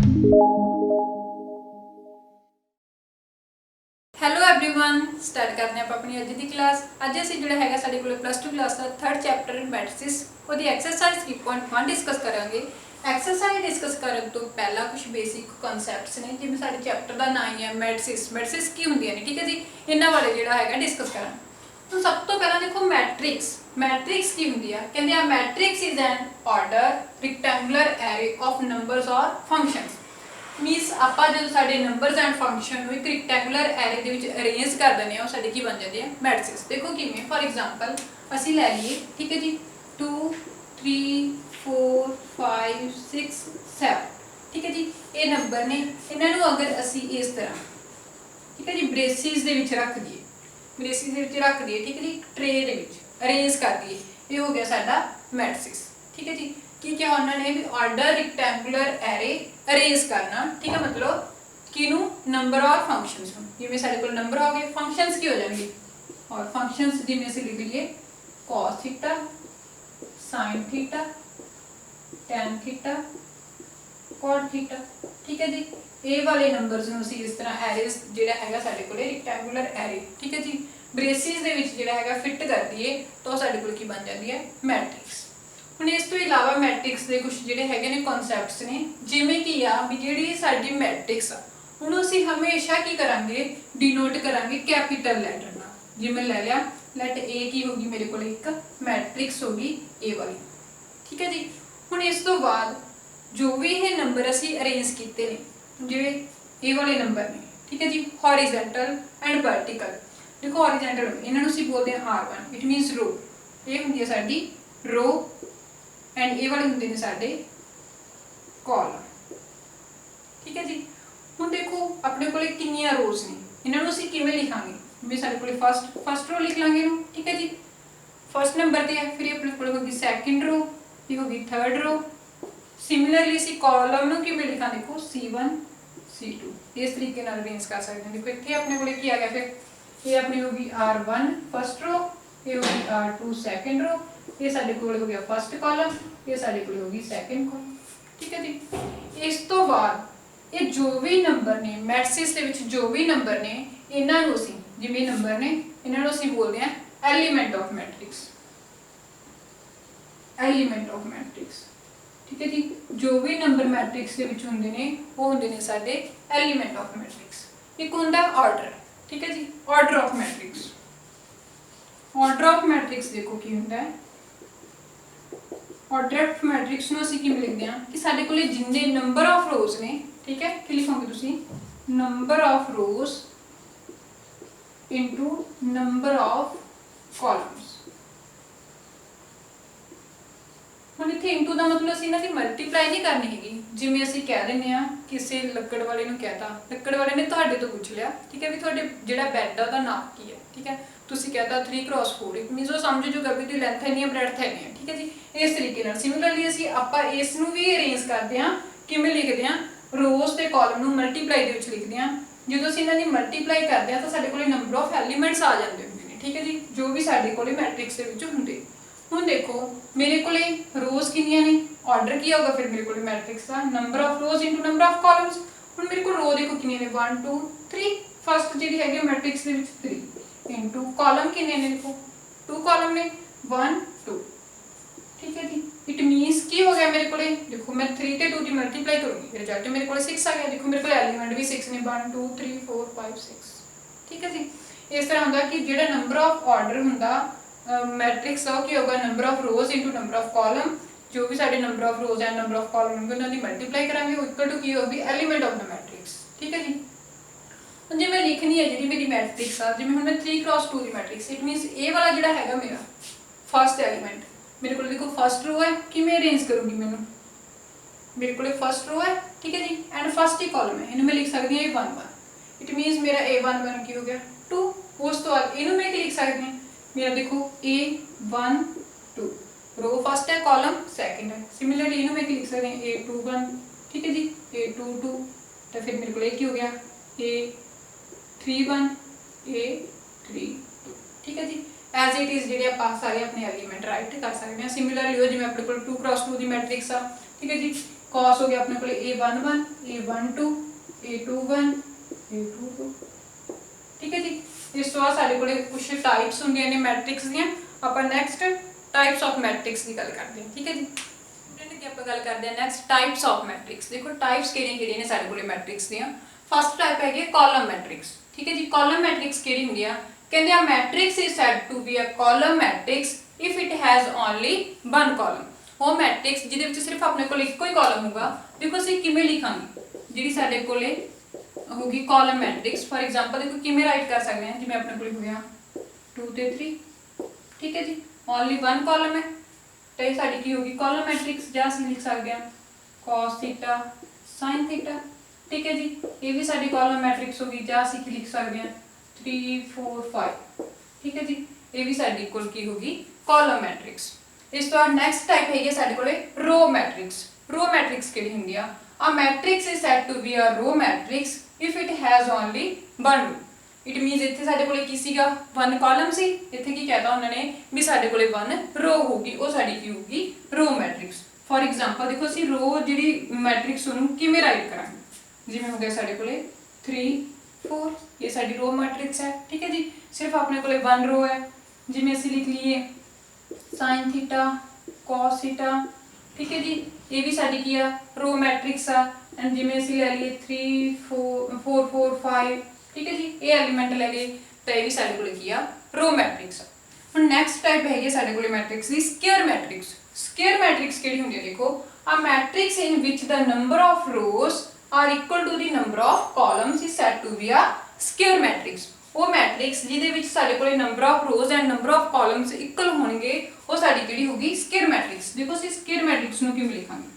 Hello everyone, start करते हैं अपनी अज की क्लास। अज असी जो है साढ़े को प्लस टू क्लास का थर्ड चैप्टर मैट्रिक्स वो एक्सरसाइज 3.1 डिस्कस करांगे। एक्सरसाइज डिस्कस करने तो पहला कुछ बेसिक कॉन्सैप्ट्स ने, जिवें साडे चैप्टर का नाम ही है मैट्रिक्स। मैट्रिक्स की होंदियां ने, ठीक है जी। इन्हां बारे जो है डिस्कस करा। तो सब तो पहला देखो मैट्रिक्स। मैट्रिक्स की होंदी है, कहंदे आ matrix is an order rectangular array of numbers और फंक्शनस। मीनस आप जो साढ़े नंबरस एंड फंक्शन एक रिक्टेंगुलर एरे के अरेंज कर दें साढ़े की बन जाते हैं मैट्रिक्स। देखो किमें, फॉर एग्जाम्पल असी लै लीए, ठीक है जी, 2 3 4 5 6 7, ठीक है जी। ये नंबर ने, इन्हों अगर असी इस तरह, ठीक है जी, ब्रेसिस के रख दिए, ब्रेसिस के रख दिए, ठीक है जी, ट्रे के अरेंज कर दिए, ये हो गया साडा मैट्रिक्स, ठीक है जी। की क्या उन्होंने भी ऑर्डर रिक्टेंगुलर एरे अरेंज करना, ठीक है, मतलब किनू नंबर और फंक्शनस नूं। जिवें साडे कोल नंबर हो गए, फंक्शनस की हो जाएंगे, और फंक्शनस जिवें असीं लिख लीए cos theta, sin theta, tan theta, cot theta, ठीक है जी। ये वाले नंबर्स नूं असीं इस तरह एरेज जिहड़ा हैगा साडे कोले रिक्टेंगुलर एरे, ठीक है जी, ब्रेसिस दे विच जिहड़ा हैगा फिट कर दिए तो साडे कोल की बन जाती है मैट्रिक्स। ਹੁਣ ਇਸ ਤੋਂ ਇਲਾਵਾ ਮੈਟ੍ਰਿਕਸ ਦੇ ਕੁਝ ਜਿਹੜੇ ਹੈਗੇ ਨੇ ਕਨਸੈਪਟਸ ਨੇ, ਜਿਵੇਂ ਕਿ ਆ ਵੀ ਜਿਹੜੀ ਸਾਡੀ ਮੈਟ੍ਰਿਕਸ ਆ ਉਹਨੂੰ ਅਸੀਂ ਹਮੇਸ਼ਾ ਕੀ ਕਰਾਂਗੇ, ਡਿਨੋਟ ਕਰਾਂਗੇ ਕੈਪੀਟਲ ਲੈਟਰ ਨਾਲ। ਜਿਵੇਂ ਲੈ ਲਿਆ ਲੈਟ A ਕੀ ਹੋਗੀ ਮੇਰੇ ਕੋਲ ਇੱਕ ਮੈਟ੍ਰਿਕਸ ਹੋਗੀ A ਵਾਲੀ, ਠੀਕ ਹੈ ਜੀ। ਹੁਣ ਇਸ ਤੋਂ ਬਾਅਦ ਜੋ ਵੀ ਇਹ ਨੰਬਰ ਅਸੀਂ ਅਰੇਂਜ ਕੀਤੇ ਨੇ, ਜਿਹੜੇ A ਵਾਲੇ ਨੰਬਰ ਨੇ, ਠੀਕ ਹੈ ਜੀ, ਹੌਰੀਜ਼ੈਂਟਲ ਐਂਡ ਵਰਟੀਕਲ। ਦੇਖੋ ਹੌਰੀਜ਼ੈਂਟਲ ਇਹਨਾਂ ਨੂੰ ਅਸੀਂ ਬੋਲਦੇ ਹਾਂ R1, ਇਟ ਮੀਨਸ रो। ਇਹ ਹੁੰਦੀ ਹੈ ਸਾਡੀ रो एंड ए वाले होंगे ने साडे कॉलम, ठीक है जी। हुण देखो अपने कोले कितनियां रोज ने, इन्हां नूं असीं किवें लिखांगे, जिवें साडे कोले फर्स्ट रो लिख लांगे इहनूं, ठीक है जी, फर्स्ट नंबर ते है, फिर ये अपने कोले होगी सैकेंड रो, ये होगी थर्ड रो। सिमिलरली असीं कॉलम नूं किवें लिखां, देखो C1 C2 इस तरीके नाल अरेंज कर सकते हैं। देखो इत्थे अपने कोले की आ गया, फिर ये अपनी होगी R1 फर्स्ट रो, ये होगी R2 सैकेंड रो, ये साडे कोल हो गया फर्स्ट कॉलम, ये साडे कोल होगी सैकेंड कॉलम, ठीक है जी। इस तो बाद ये जो भी नंबर ने मैट्रिक्स दे विच, जो भी नंबर ने, इन्हां नूं असीं जिवें नंबर ने इन्हां नूं असीं बोलदे हां element of matrix, element of matrix, ठीक है जी। जो भी नंबर मैट्रिक्स दे विच हुंदे ने वो हुंदे ने साडे एलीमेंट ऑफ मैट्रिक्स। एक हुंदा ऑर्डर, ठीक है जी, order of matrix. Order of matrix देखो की हुंदा है, ऑर्डर ऑफ मैट्रिक्स नूं असीं किवें लिखदे हां कि साडे कोले जिन्ने नंबर ऑफ रोज ने, ठीक है, की लिखोगे तुसीं number of rose into number of columns. हुण इत्थे इनटू दा मतलब असीं इन्हां दी मल्टीप्लाई नहीं करनी हैगी। जिवें असीं कह दिंदे हां किसी लक्कड़ वाले नूं कहता, लक्कड़ वाले ने तुहाडे तो पुछ लिया, ठीक है, भी तुहाडे जिहड़ा बैड आ उहदा नाप की है, ठीक है, तुसीं कहता 3x4, इट मीनस वो समझ जूगा भी लेंथ है नहीं, ब्रेडथ है नहीं, ठीक है जी। इस तरीके नाल सिमिलरली असीं आपां इस नूं भी अरेंज करदे हां, किवें लिखदे हां, रोज ते कॉलम नूं मल्टीप्लाई दे विच लिखदे हां। जदों असीं इन्हां दी मल्टीप्लाई करदे हां तां साडे कोले नंबर ऑफ एलीमेंट्स आ जांदे हुंदे ने, ठीक है जी, जो भी साडे कोले मैट्रिक्स दे विच हुंदे। हुण देखो मेरे कोले रोज कितनियां ने, ऑर्डर की होगा फिर मेरे कोले मैट्रिक्स का number of rose into number of columns. हुण मेरे को रो देखो कितनियां ने, 1 2 3, फर्स्ट जिहड़ी हैगी मैट्रिक्स दे विच 3 इनटू कॉलम कितने ने, देखो 2 कॉलम ने 1 2, ठीक है जी। इट मीनस की हो गया मेरे को, देखो मैं 3 ते 2 की मल्टीप्लाई करूंगी, रिजल्ट मेरे को 6 आ गया। देखो मेरे को एलिमेंट भी 6 ने, 1 2 3 4 5 6, ठीक है जी। इस तरह होंदा कि जेड़ा नंबर ऑफ ऑर्डर हुंदा मैट्रिक्स का की होगा number of rose into number of column. जो भी साडे number of rows and number of column होंगे उन्हां दी मल्टीप्लाई करांगे, इक्वल टू की होगी एलीमेंट ऑफ द मैट्रिक्स, ठीक है जी। हुण जे मैं लिखनी है जिहड़ी मेरी मैट्रिक्स आ, जिवें हुण मैं 3x2 की मैट्रिक्स, इट मीनस ए वाला जिहड़ा हैगा मेरा फर्स्ट एलीमेंट, मेरे को देखो फर्स्ट रो है, किवें अरेंज करूंगी मैनूं, मेरे को फर्स्ट रो है, ठीक है जी, एंड फर्स्ट ही कॉलम है, इन्हें मैं लिख सकती हूँ A1 1, इट मीनस मेरा A1 1 की हो गया 2। उस तो बाद इन्हों मैं लिख सकती हूँ, मेरा देखो A1 2, रो फर्स्ट है, कॉलम सेकंड है। सिमिलरली इन्हों मैं लिख सकते हैं A2 1, ठीक है जी, A2 2, तो फिर मेरे को एक ही हो गया A3 1 A3 2, ठीक है जी। एज इट इज जी आप सारे अपने एलीमेंट राइट कर सकते हैं। सिमिलरली हो जिवें अपने को 2x2 की मैट्रिक्स आ, ठीक है जी, cos हो गया अपने को A11 A12 A21 A22 ठीक है जी। इस तो बाद साडे कोले कुछ टाइप्स होंगे ने मैट्रिक्स दियां। ਆਪਾਂ ਨੈਕਸਟ टाइप्स ऑफ मैट्रिक्स की गल करते हैं ठीक है जी। स्टूडेंट की आप गल करते हैं नैक्सट टाइप्स ऑफ मैट्रिक्स। देखो टाइप्स किहड़ियां ने साडे कोले मैट्रिक्स दियां। फस्ट टाइप है कॉलम मैट्रिक्स ठीक है जी। कॉलम मैट्रिक्स किहड़ी हुंदी आ कहंदे आ matrix is said to be a column matrix if it has only one column. वो मैट्रिक्स जिहदे विच सिर्फ अपने कोल इक्को ही कॉलम होगा। देखो असीं किवें लिखांगे जिहड़ी साडे कोले होगी कॉलम मैट्रिक्स। फॉर एग्जांपल देखो किवें राइट कर सकते हैं जिवें अपने कोल हो गया 2 ते 3 ठीक है जी। ओनली वन कॉलम है तो ये साडी की होगी कॉलम मैट्रिक्स जां असीं लिख सकते हैं cos थीटा sin थीटा ठीक है जी। ये भी साडी कॉलम मैट्रिक्स होगी जां असीं की लिख सकते हैं 3 4 5 ठीक है जी। ये भी साडी कोल की होगी कॉलम मैट्रिक्स। इस तो बाद नैक्सट टाइप है साडे कोले रो मैट्रिक्स। रो मैट्रिक्स किहड़ी हुंदी आ A matrix is said to be a row matrix if it has only one row. It means इत्थे साडे कोले की सीगा वन कॉलम सी इत्थे की कहता उन्होंने भी साडे कोले वन रो होगी वो साडी की होगी रो मैट्रिक्स। फॉर एग्जांपल देखो असीं रो जिहड़ी मैट्रिक्स उहनूं किवें राइट करांगे जिवें हो गया साडे कोले 3 4 ये साडी रो मैट्रिक्स है ठीक है जी। सिर्फ अपने कोले वन रो है जिवें असीं लिख लीए sin थीटा cos थीटा ठीक है जी। ये भी साडी की रो मैट्रिक्स आ एंड जिवें असीं ले लईए 3 4 4 5 ठीक है जी। ये एलीमेंट ले गए तो ये भी साडे कोले की रो मैट्रिक्स। हुण नैक्सट टाइप है साडे कोले मैट्रिक्स दी स्क्वायर मैट्रिक्स। स्क्वायर मैट्रिक्स किहड़ी हुंदी है देखो a matrix in which the number of rows are equal to the number of columns is said to be a square matrix. वो मैट्रिक्स जिहदे विच साडे कोले number of rows and number of columns equal होणगे वो साडी किहड़ी होगी square matrix. देखो असीं स्क्वायर मैट्रिक्स नूं किवें लिखांगे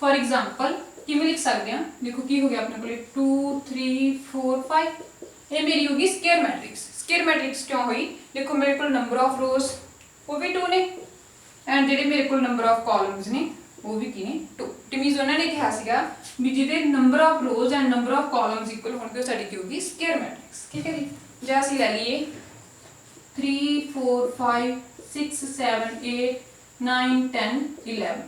फॉर एग्जांपल किवें लिख सकते हैं देखो की हो गया अपने कोले 2 3 4 5 ये मेरी होगी स्क्वायर मैट्रिक्स। स्क्वायर मैट्रिक्स क्यों हुई देखो मेरे को नंबर ऑफ रोज वो भी 2 ने एंड जिहड़े मेरे को नंबर ऑफ कॉलम्स ने वो भी की ने 2। इट मींस उन्होंने कहा सीगा भी जिहदे number of rows and number of columns equal होणगे साडी की होगी स्क्वायर मैट्रिक्स ठीक है जी। जे असीं ले लईए 3 4 5 6 7 8 9 10 11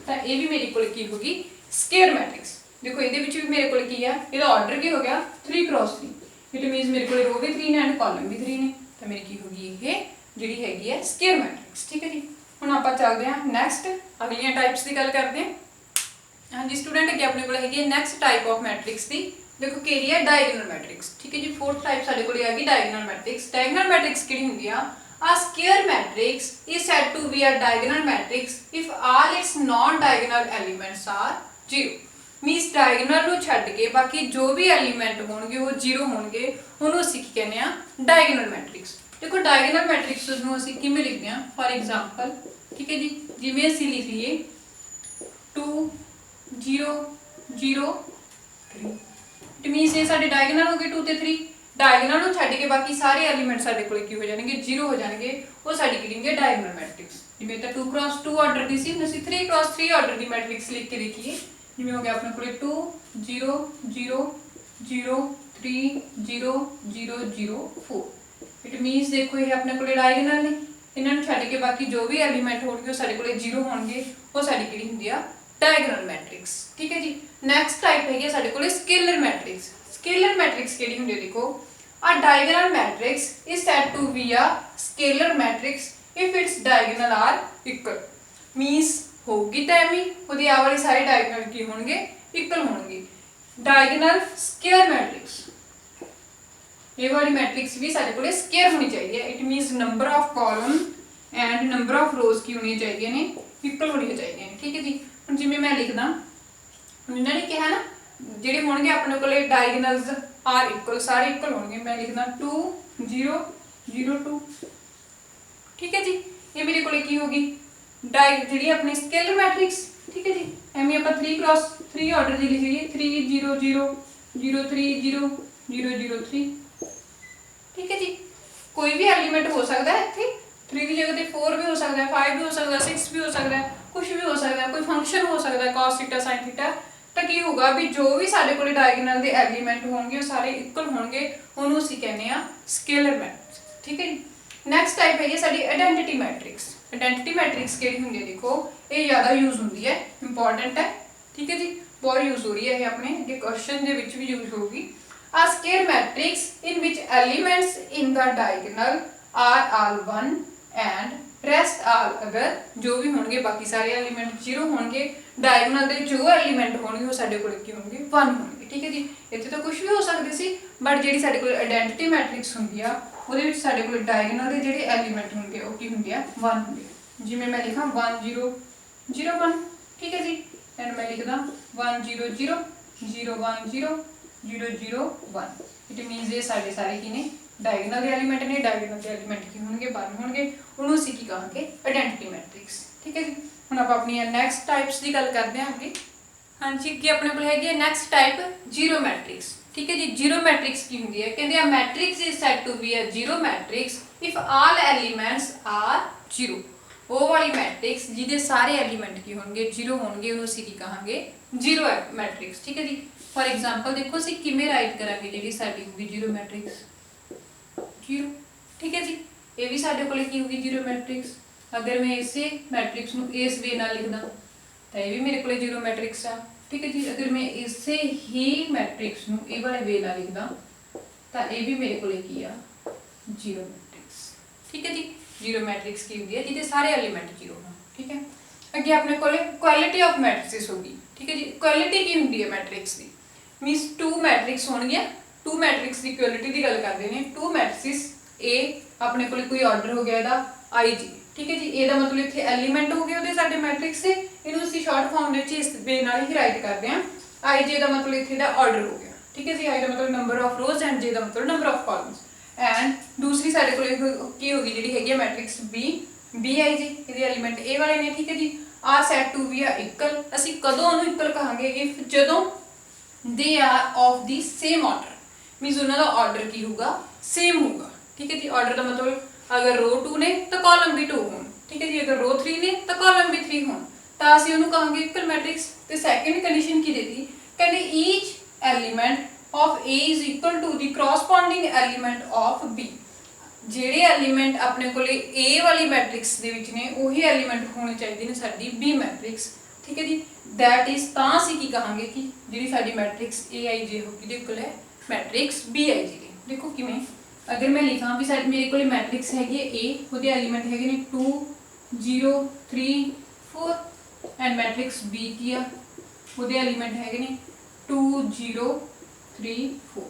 तो ये भी मेरे को की होगी स्क्वायर मैट्रिक्स। देखो ये भी मेरे को की है ये ऑर्डर की हो गया 3 क्रॉस 3 इट मीनस मेरे को रो भी 3 ने एंड कॉलम भी 3 ने तो मेरी की होगी ये जिहड़ी हैगी है स्क्वायर मैट्रिक्स ठीक है जी। हुण आपां चलदे हां नैक्सट अगलियां टाइप्स की गल करते हैं। हाँ जी स्टूडेंट अगे अपने को हैगी नैक्सट टाइप ऑफ मैट्रिक्स की देखो किहड़ी है डायगोनल मैट्रिक्स ठीक है जी। फोर्थ टाइप साडे कोल हैगी डायगोनल मैट्रिक्स। डायगोनल मैट्रिक्स किहड़ी हुंदी आ A square matrix is said to be a diagonal matrix if all its non-diagonal elements are 0. Means diagonal ਨੂੰ ਛੱਡ ਕੇ ਬਾਕੀ ਜੋ ਵੀ ਐਲੀਮੈਂਟ ਹੋਣਗੇ ਉਹ 0 ਹੋਣਗੇ ਉਹਨੂੰ ਅਸੀਂ ਕੀ ਕਹਿੰਦੇ ਆ ਡਾਇਗੋਨਲ ਮੈਟ੍ਰਿਕਸ। ਦੇਖੋ ਡਾਇਗੋਨਲ ਮੈਟ੍ਰਿਕਸ ਨੂੰ ਅਸੀਂ ਕਿਵੇਂ ਲਿਖਦੇ ਆ ਫॉर ਐਗਜ਼ਾਮਪਲ ਠੀਕ ਹੈ ਜੀ ਜਿਵੇਂ ਅਸੀਂ ਲਿਖ ਲਈਏ 2 0 0 3 ਇਟ ਮੀਨਸ ਇਹ ਸਾਡੇ ਡਾਇਗੋਨਲ ਹੋ ਗਏ 2 ਤੇ 3 डायगोनल ਨੂੰ ਛੱਡ ਕੇ ਬਾਕੀ ਸਾਰੇ ਐਲੀਮੈਂਟ ਸਾਡੇ ਕੋਲ ਕੀ ਹੋ ਜਾਣਗੇ 0 ਹੋ ਜਾਣਗੇ ਉਹ ਸਾਡੀ ਕੀ ਲਿਖਾਂਗੇ ਡਾਇਗੋਨਲ ਮੈਟ੍ਰਿਕਸ। ਜਿਵੇਂ ਤਾਂ 2 क्रॉस 2 ਆਰਡਰ ਦੀ ਸੀ ਅਸੀਂ 3 क्रॉस 3 ਆਰਡਰ ਦੀ ਮੈਟ੍ਰਿਕਸ ਲਿਖ ਕੇ ਦੇਖੀਏ ਜਿਵੇਂ ਹੋ ਗਿਆ ਆਪਣੇ ਕੋਲੇ 2 0 0 0 3 0 0 0 4 ਇਟ ਮੀਨਸ ਦੇਖੋ ਇਹ ਆਪਣੇ ਕੋਲੇ ਡਾਇਗੋਨਲ ਨੇ ਇਹਨਾਂ ਨੂੰ ਛੱਡ ਕੇ ਬਾਕੀ ਜੋ ਵੀ ਐਲੀਮੈਂਟ ਹੋਣਗੇ ਉਹ ਸਾਡੇ ਕੋਲੇ 0 ਹੋਣਗੇ ਉਹ ਸਾਡੀ ਕਿਹੜੀ ਹੁੰਦੀ ਆ डायगोनल मैट्रिक्स ठीक है जी। नैक्सट टाइप है साडे कोले स्केलर मैट्रिक्स। स्केलर मैट्रिक्स केड़ी हुंदी है देखो a diagonal matrix is said to be a scalar matrix if its diagonal are equal means होगी तो एवं ਉਹਦੀ ਆ ਵਾਲੀ ਸਾਰੇ डायगोनल की होंगे इक्वल होंगे डायगोनल स्केयर मैट्रिक्स। ये वाली मैट्रिक्स भी साडे कोले स्केयर होनी चाहिए it means number of column and number of रोज की होनी चाहिए ने इक्वल होनी चाहिए ठीक है जी। ਹੁਣ ਜਿਵੇਂ ਮੈਂ ਲਿਖਦਾ ਇਹਨਾਂ ਨੇ ਕਿਹਾ ਨਾ ਜਿਹੜੇ ਹੋਣਗੇ ਆਪਣੇ ਕੋਲੇ ਡਾਇਗੋਨਲਸ ਆਰ ਇਕੁਅਲ ਸਾਰੇ ਇਕੁਅਲ ਹੋਣਗੇ ਮੈਂ ਲਿਖਦਾ 2 0 0 2 ਠੀਕ ਹੈ ਜੀ। ਇਹ ਮੇਰੇ ਕੋਲੇ ਕੀ ਹੋਗੀ ਜਿਹੜੀ ਆਪਣੀ ਸਕੇਲਰ ਮੈਟ੍ਰਿਕਸ ਠੀਕ ਹੈ ਜੀ। ਐਵੇਂ ਆਪਾਂ 3 क्रॉस 3 ਆਰਡਰ ਦੀ ਲਿਖ ਲਈਏ 3 0 0 0 3 0 0 0 3 ਠੀਕ ਹੈ ਜੀ। ਕੋਈ ਵੀ ਐਲੀਮੈਂਟ ਹੋ ਸਕਦਾ ਹੈ ਇੱਥੇ 3 ਦੀ जगह ਤੇ 4 भी हो सकता है 5 भी हो सकता है 6 भी हो सकता है कुछ भी हो सकता है कोई फंक्शन हो सकता है cos थीटा sin थीटा तो की होगा भी जो भी साडे कोले डायगोनल दे एलीमेंट होंगे वो सारे इक्वल होंगे उन्होंने ਅਸੀਂ कहने आ स्केलर मैट्रिक्स ठीक है जी। नेक्स्ट टाइप है ये साडी आइडेंटिटी मैट्रिक्स। आइडेंटिटी मैट्रिक्स केड़ी हुंदी है देखो ये ज़्यादा यूज हुंदी है इंपॉर्टेंट है ठीक है जी, बहुत यूज हो रही है ये अपने अगे क्वेश्चन दे विच भी यूज होगी। A square matrix in which elements in the diagonal are all 1 and rest all, अगर जो भी होंगे बाकी सारे एलिमेंट 0 होंगे, डायगोनल दे जो एलिमेंट होंगे वो साडे कोल की होंगे 1 होंगे। ठीक है जी, इत्थे तो कुछ भी हो सकदे सी, बट जिहड़ी साडे कोल आइडेंटिटी मैट्रिक्स हुंदी आ ਉਹਦੇ ਵਿੱਚ ਸਾਡੇ ਕੋਲ डायगोनल ਦੇ ਜਿਹੜੇ एलिमेंट ਹੁੰਦੇ ਆ ਉਹ ਕੀ ਹੁੰਦੇ ਆ 1 ਹੁੰਦੇ ਆ। ਜਿਵੇਂ ਮੈਂ ਲਿਖਾਂ 1 0 0 1, ਠੀਕ ਹੈ ਜੀ, ਐਂਡ ਮੈਂ ਲਿਖਦਾ 1 0 0 0 1 0 0 0 1। ਇਟ ਮੀਨਸ ਇਹ ਸਾਡੇ ਸਾਰੇ ਕੀ ਨੇ डायगोनल ਦੇ एलिमेंट ਨੇ। डायगोनल ਦੇ एलिमेंट ਕੀ ਹੋਣਗੇ 1 ਹੋਣਗੇ, ਉਹਨੂੰ ਅਸੀਂ ਕੀ ਕਹਾਂਗੇ ਆਇਡੈਂਟੀਟੀ ਮੈਟ੍ਰਿਕਸ। ਠੀਕ ਹੈ ਜੀ, ਹੁਣ ਆਪਾਂ ਆਪਣੀਆਂ ਨੈਕਸਟ ਟਾਈਪਸ ਦੀ ਗੱਲ ਕਰਦੇ ਹਾਂ ਅੱਗੇ। ਹਾਂਜੀ, ਅੱਗੇ ਆਪਣੇ ਕੋਲ ਹੈਗੀ ਹੈ ਨੈਕਸਟ ਟਾਈਪ ਜ਼ੀਰੋ ਮੈਟ੍ਰਿਕਸ। ठीक है जी, जीरो मैट्रिक्स की होंगी है, कहते हैं matrix is said to be a zero matrix if all elements are zero. वो वाली मैट्रिक्स जिहदे सारे एलिमेंट की होंगे जीरो होंगे उन्होंने असीं की कहांगे जीरो मैट्रिक्स। ठीक है जी, फॉर एग्जांपल देखो असीं किवें राइट करांगे जिहड़ी साडी होगी जीरो मैट्रिक्स जीरो। ठीक है जी, ये भी साडे कोल की होगी जीरो मैट्रिक्स। अगर मैं इसे मैट्रिक्स नूं इस वे नाल लिखदा तां ये भी मेरे कोल जीरो मैट्रिक्स आ। ठीक है जी, अगर मैं इसे ही मैट्रिक्स नूं ये वाले वे नाल लिखदा तां ये भी मेरे कोल की आ जीरो मैट्रिक्स। ठीक है जी, जीरो मैट्रिक्स की होंगी है जिहदे सारे एलिमेंट जीरो होण। ठीक है, अगे अपने कोल क्वालिटी ऑफ मैट्रिक्स होगी। ठीक है जी, क्वालिटी की होंगी है मैट्रिक्स की, मीनस टू मैट्रिक्स होणगियां, टू मैट्रिक्स की क्वालिटी की गल करते हैं। टू मैट्रिक्स ए अपने कोल कोई ऑर्डर हो गया इहदा आई जी। ठीक है जी, ਇਹਦਾ मतलब इत्थे एलिमेंट हो गए ਉਹਦੇ ਸਾਡੇ मैट्रिक्स से, ਇਹਨੂੰ ਅਸੀਂ ਸ਼ਾਰਟ ਫਾਰਮ ਦੇ ਵਿੱਚ ਇਸ ਵੇ ਨਾਲ ਹੀ ਰਾਈਟ ਕਰਦੇ ਹਾਂ। आई जे ਦਾ मतलब ਇੱਥੇ ਦਾ ਆਰਡਰ ਹੋ ਗਿਆ। ठीक है जी, आई ਦਾ मतलब ਨੰਬਰ ਆਫ ਰੋਜ਼ ਐਂਡ जे ਦਾ मतलब ਨੰਬਰ ਆਫ ਕਾਲਮਸ। ਐਂਡ ਦੂਸਰੀ ਸਾਡੇ ਕੋਲ ਕੀ ਹੋਗੀ ਜਿਹੜੀ ਹੈਗੀ ਹੈ ਮੈਟ੍ਰਿਕਸ ਬੀ, ਬੀ आई जे ਇਹਦੇ ਐਲੀਮੈਂਟ ए ਵਾਲੇ ਨੇ। ठीक है जी, ਆਰ ਸੈਟ ਟੂ ਬੀ ਆ ਇਕੁਅਲ। ਅਸੀਂ ਕਦੋਂ ਉਹਨੂੰ ਇਕੁਅਲ ਕਹਾਂਗੇ ਇਫ ਜਦੋਂ they are of the same order, मीनस ਉਹਨਾਂ ਦਾ ਆਰਡਰ ਕੀ ਹੋਊਗਾ सेम होगा। ठीक है जी, ऑर्डर का मतलब अगर रो 2 ने तो कॉलम भी 2 हो। ठीक है जी, अगर रो 3 ने तो कॉलम भी 3 हो, तो ਅਸੀਂ ਉਹਨੂੰ ਕਹਾਂਗੇ ਇਕੁਅਲ ਮੈਟ੍ਰਿਕਸ। ਤੇ ਸੈਕੰਡ ਕੰਡੀਸ਼ਨ ਕੀ ਦੇਤੀ, ਕਹਿੰਦੇ each element of A is equal to the corresponding element of B। ਜਿਹੜੇ ਐਲੀਮੈਂਟ ਆਪਣੇ ਕੋਲੇ A ਵਾਲੀ ਮੈਟ੍ਰਿਕਸ ਦੇ ਵਿੱਚ ਨੇ ਉਹੀ ਐਲੀਮੈਂਟ ਹੋਣੇ ਚਾਹੀਦੇ ਨੇ ਸਾਡੀ B ਮੈਟ੍ਰਿਕਸ। ਠੀਕ ਹੈ ਜੀ, ਦੈਟ ਇਜ਼ ਤਾਂ ਅਸੀਂ ਕੀ ਕਹਾਂਗੇ ਕਿ ਜਿਹੜੀ ਸਾਡੀ ਮੈਟ੍ਰਿਕਸ AIJ ਹੋਗੀ ਦੇ ਇਕੁਅਲ ਹੈ ਮੈਟ੍ਰਿਕਸ BIJ ਦੀ। ਦੇਖੋ ਕਿਵੇਂ, अगर मैं लिखा भी साइड मेरे को मैट्रिक्स हैगी है ए, वो एलिमेंट है 2 0 3 4 एंड मैट्रिक्स बी की आ वो एलिमेंट है 2 0 3 4।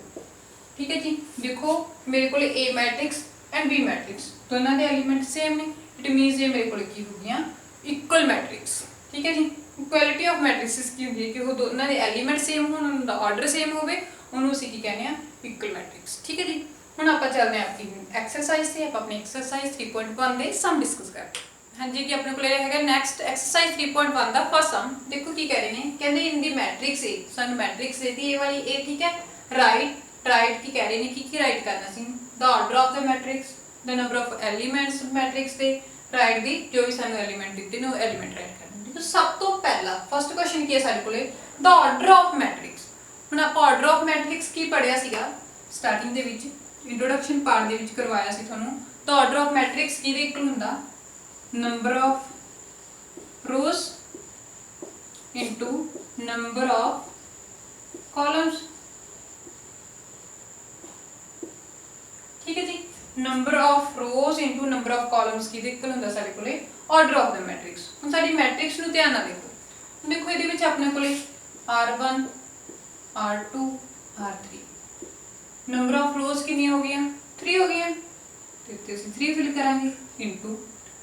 ठीक है जी, देखो मेरे को ए मैट्रिक्स एंड बी मैट्रिक्स दोनों के एलिमेंट सेम ने। इट मीनस ये मेरे को की हो गई इक्वल मैट्रिक्स। ठीक है जी, इक्वालिटी ऑफ मैट्रिक्स की होगी कि वो दोनों के एलिमेंट सेम हो, उनका ऑर्डर सेम हो, उन्होंने असीं की कहने इक्वल मैट्रिक्स। ठीक है जी, ਹੁਣ ਆਪਾਂ ਚੱਲਦੇ ਹਾਂ ਆਪਣੀ ਐਕਸਰਸਾਈਜ਼ ਤੇ। ਆਪਾਂ ਆਪਣੀ ਐਕਸਰਸਾਈਜ਼ 3.1 ਦੇ ਸਮ ਡਿਸਕਸ ਕਰਦੇ ਹਾਂ। ਹਾਂਜੀ, ਕਿ ਆਪਣੇ ਕੋਲ ਇਹ ਹੈਗਾ ਨੈਕਸਟ ਐਕਸਰਸਾਈਜ਼ 3.1 ਦਾ ਫਸਟ ਸਮ। ਦੇਖੋ ਕੀ ਕਹਿ ਰਹੇ ਨੇ, ਕਹਿੰਦੇ ਇਨ ਦੀ ਮੈਟ੍ਰਿਕਸ ਏ, ਸਾਨੂੰ ਮੈਟ੍ਰਿਕਸ ਦੇਤੀ ਇਹ ਵਾਲੀ ਏ। ਠੀਕ ਹੈ, ਰਾਈਟ ਕੀ ਕਹਿ ਰਹੇ ਨੇ, ਕੀ ਰਾਈਟ ਕਰਨਾ ਸੀ, the order of the matrix, the number of elements matrix ਦੇ ਰਾਈਟ ਦੀ ਜੋ ਵੀ ਸਾਨੂੰ ਐਲੀਮੈਂਟ ਦਿੱਤੇ ਨੇ ਉਹ ਐਲੀਮੈਂਟ ਰਾਈਟ ਕਰਨੇ। ਦੇਖੋ ਸਭ ਤੋਂ ਪਹਿਲਾ ਫਸਟ ਕੁਐਸਚਨ ਕੀ ਹੈ ਸਾਡੇ ਕੋਲੇ, ਦ ਆਰਡਰ ਆਫ ਮੈਟ੍ਰਿਕਸ। ਹੁਣ ਆਪਾਂ ਆਰਡਰ ਆਫ ਮੈਟ੍ਰਿਕਸ ਕੀ ਪੜਿਆ ਸੀਗਾ ਸਟਾਰਟਿੰਗ ਦੇ ਵਿੱਚ, इंट्रोडक्शन पार्ट ਦੇ ਵਿੱਚ ਕਰਵਾਇਆ ਸੀ ਤੁਹਾਨੂੰ। ਤਾਂ ਆਰਡਰ ਆਫ ਮੈਟ੍ਰਿਕਸ ਕਿਹਦੇ ਇਕੁਅਲ ਹੁੰਦਾ, number of rose into number of columns. ਠੀਕ ਹੈ ਜੀ, number of rose into number of columns ਕਿਹਦੇ ਇਕੁਅਲ ਹੁੰਦਾ ਸਾਡੇ ਕੋਲੇ ਆਰਡਰ ਆਫ ਦ ਮੈਟ੍ਰਿਕਸ। ਹੁਣ ਸਾਡੀ ਮੈਟ੍ਰਿਕਸ ਨੂੰ ਧਿਆਨ ਨਾਲ ਦੇਖੋ। ਦੇਖੋ ਇਹਦੇ ਵਿੱਚ ਆਪਣੇ ਕੋਲੇ R1 R2 R3 number of रोज कितनी हो गई, 3 हो गई। तो 3 फिल करांगे इनटू